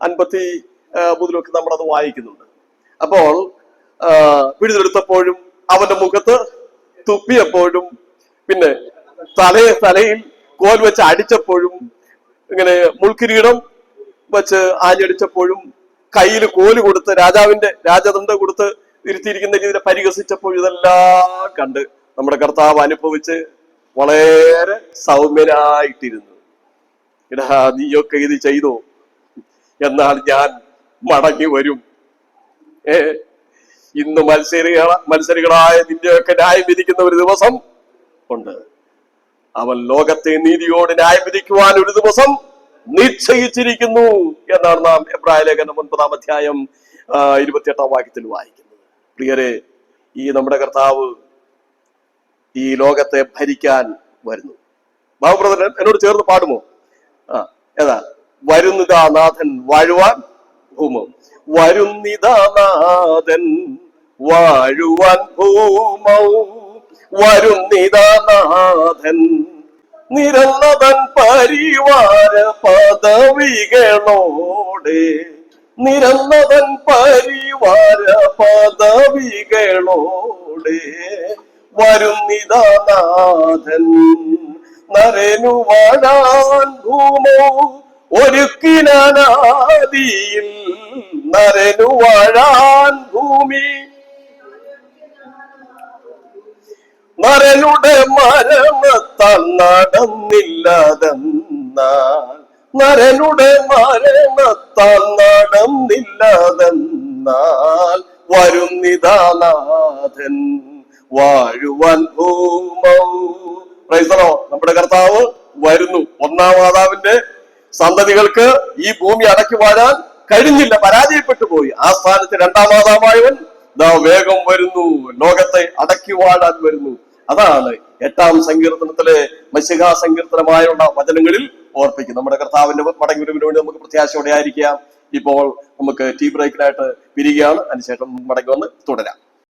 53 നമ്മളത് വായിക്കുന്നുണ്ട്. അപ്പോൾ പിഴുതെടുത്തപ്പോഴും, അവന്റെ മുഖത്ത് തുപ്പിയപ്പോഴും, പിന്നെ തലയിൽ കോൽ വെച്ച് അടിച്ചപ്പോഴും, ഇങ്ങനെ മുൾക്കിരീടം വെച്ച് ആഞ്ഞടിച്ചപ്പോഴും, കയ്യിൽ കോല് കൊടുത്ത് രാജാവിന്റെ രാജദണ്ഡ കൊടുത്ത് ഇരുത്തിയിരിക്കുന്ന രീതിയിൽ പരിഹസിച്ചപ്പോഴും, ഇതെല്ലാം കണ്ട് നമ്മുടെ കർത്താവ് അനുഭവിച്ച് വളരെ സൗമ്യനായിട്ടിരുന്നു. എടാ, നീയൊക്കെ ഇത് ചെയ്തോ, എന്നാൽ ഞാൻ മടങ്ങി വരും. ഇന്ന് മത്സരികളായ നിന്റെയൊക്കെ ന്യായം വിധിക്കുന്ന ഒരു ദിവസം ഉണ്ട്. അവൻ ലോകത്തെ നീതിയോട് ന്യായം വിധിക്കുവാൻ ഒരു ദിവസം നിശ്ചയിച്ചിരിക്കുന്നു എന്നാണ് നാം എബ്രായ ലേഖനം 9-ാം അധ്യായം 28-ാം വാക്യത്തിൽ വായിക്കുന്നത്. പ്രിയരെ, ഈ നമ്മുടെ കർത്താവ് ഈ ലോകത്തെ ഭരിക്കാൻ വരുന്നു. ബാബുബ്രദർ എന്നോട് ചേർന്ന് പാടുമോ? ഏതാ? വരുന്നിതാ നാഥൻ വാഴുവാൻ ഭൂമം, വരുന്നിതാ നാഥൻ വാഴുവാൻ ഭൂമൗ, വരുന്നിതാ നാഥൻ നിരന്നതൻ പരിവാര പദവികളോടെ, നിരന്നതൻ പരിവാര പദവികളോടെ വരുന്നിതാ നാഥൻ നരനു വാഴാൻ ഭൂമോ ഒരുക്കിനാദിയിൽ, നരനു വാഴാൻ ഭൂമി നരനുടെ മരണത്താൽ നടന്നില്ലതെന്നാൽ, നരനുടെ മരണത്താൽ നടന്നില്ലതെന്നാൽ, വരുന്നിതാനാഥൻ വാഴുവാൻ ഭൂമൗ. Praise the Lord. നമ്മുടെ കർത്താവ് വരുന്നു. ഒന്നാം മാതാവിന്റെ സന്തതികൾക്ക് ഈ ഭൂമി അടക്കി വാഴാൻ കഴിഞ്ഞില്ല, പരാജയപ്പെട്ടു പോയി. ആ സ്ഥാനത്ത് രണ്ടാം മാതാവായവൻ ദാ വേഗം വരുന്നു, ലോകത്തെ അടക്കി വാഴാൻ വരുന്നു. അതാണ് 8-ാം സങ്കീർത്തനത്തിലെ മശിഹാ സങ്കീർത്തനമായുള്ള വചനങ്ങളിൽ ഓർപ്പിക്കും. നമ്മുടെ കർത്താവിന്റെ മടങ്ങിവരവിന് വേണ്ടി നമുക്ക് പ്രത്യാശയോടെ ആയിരിക്കാം. ഇപ്പോൾ നമുക്ക് ടീ ബ്രേക്കിനായിട്ട് പിരിയുകയാണ്. അതിനുശേഷം മടങ്ങി വന്ന് തുടരാം.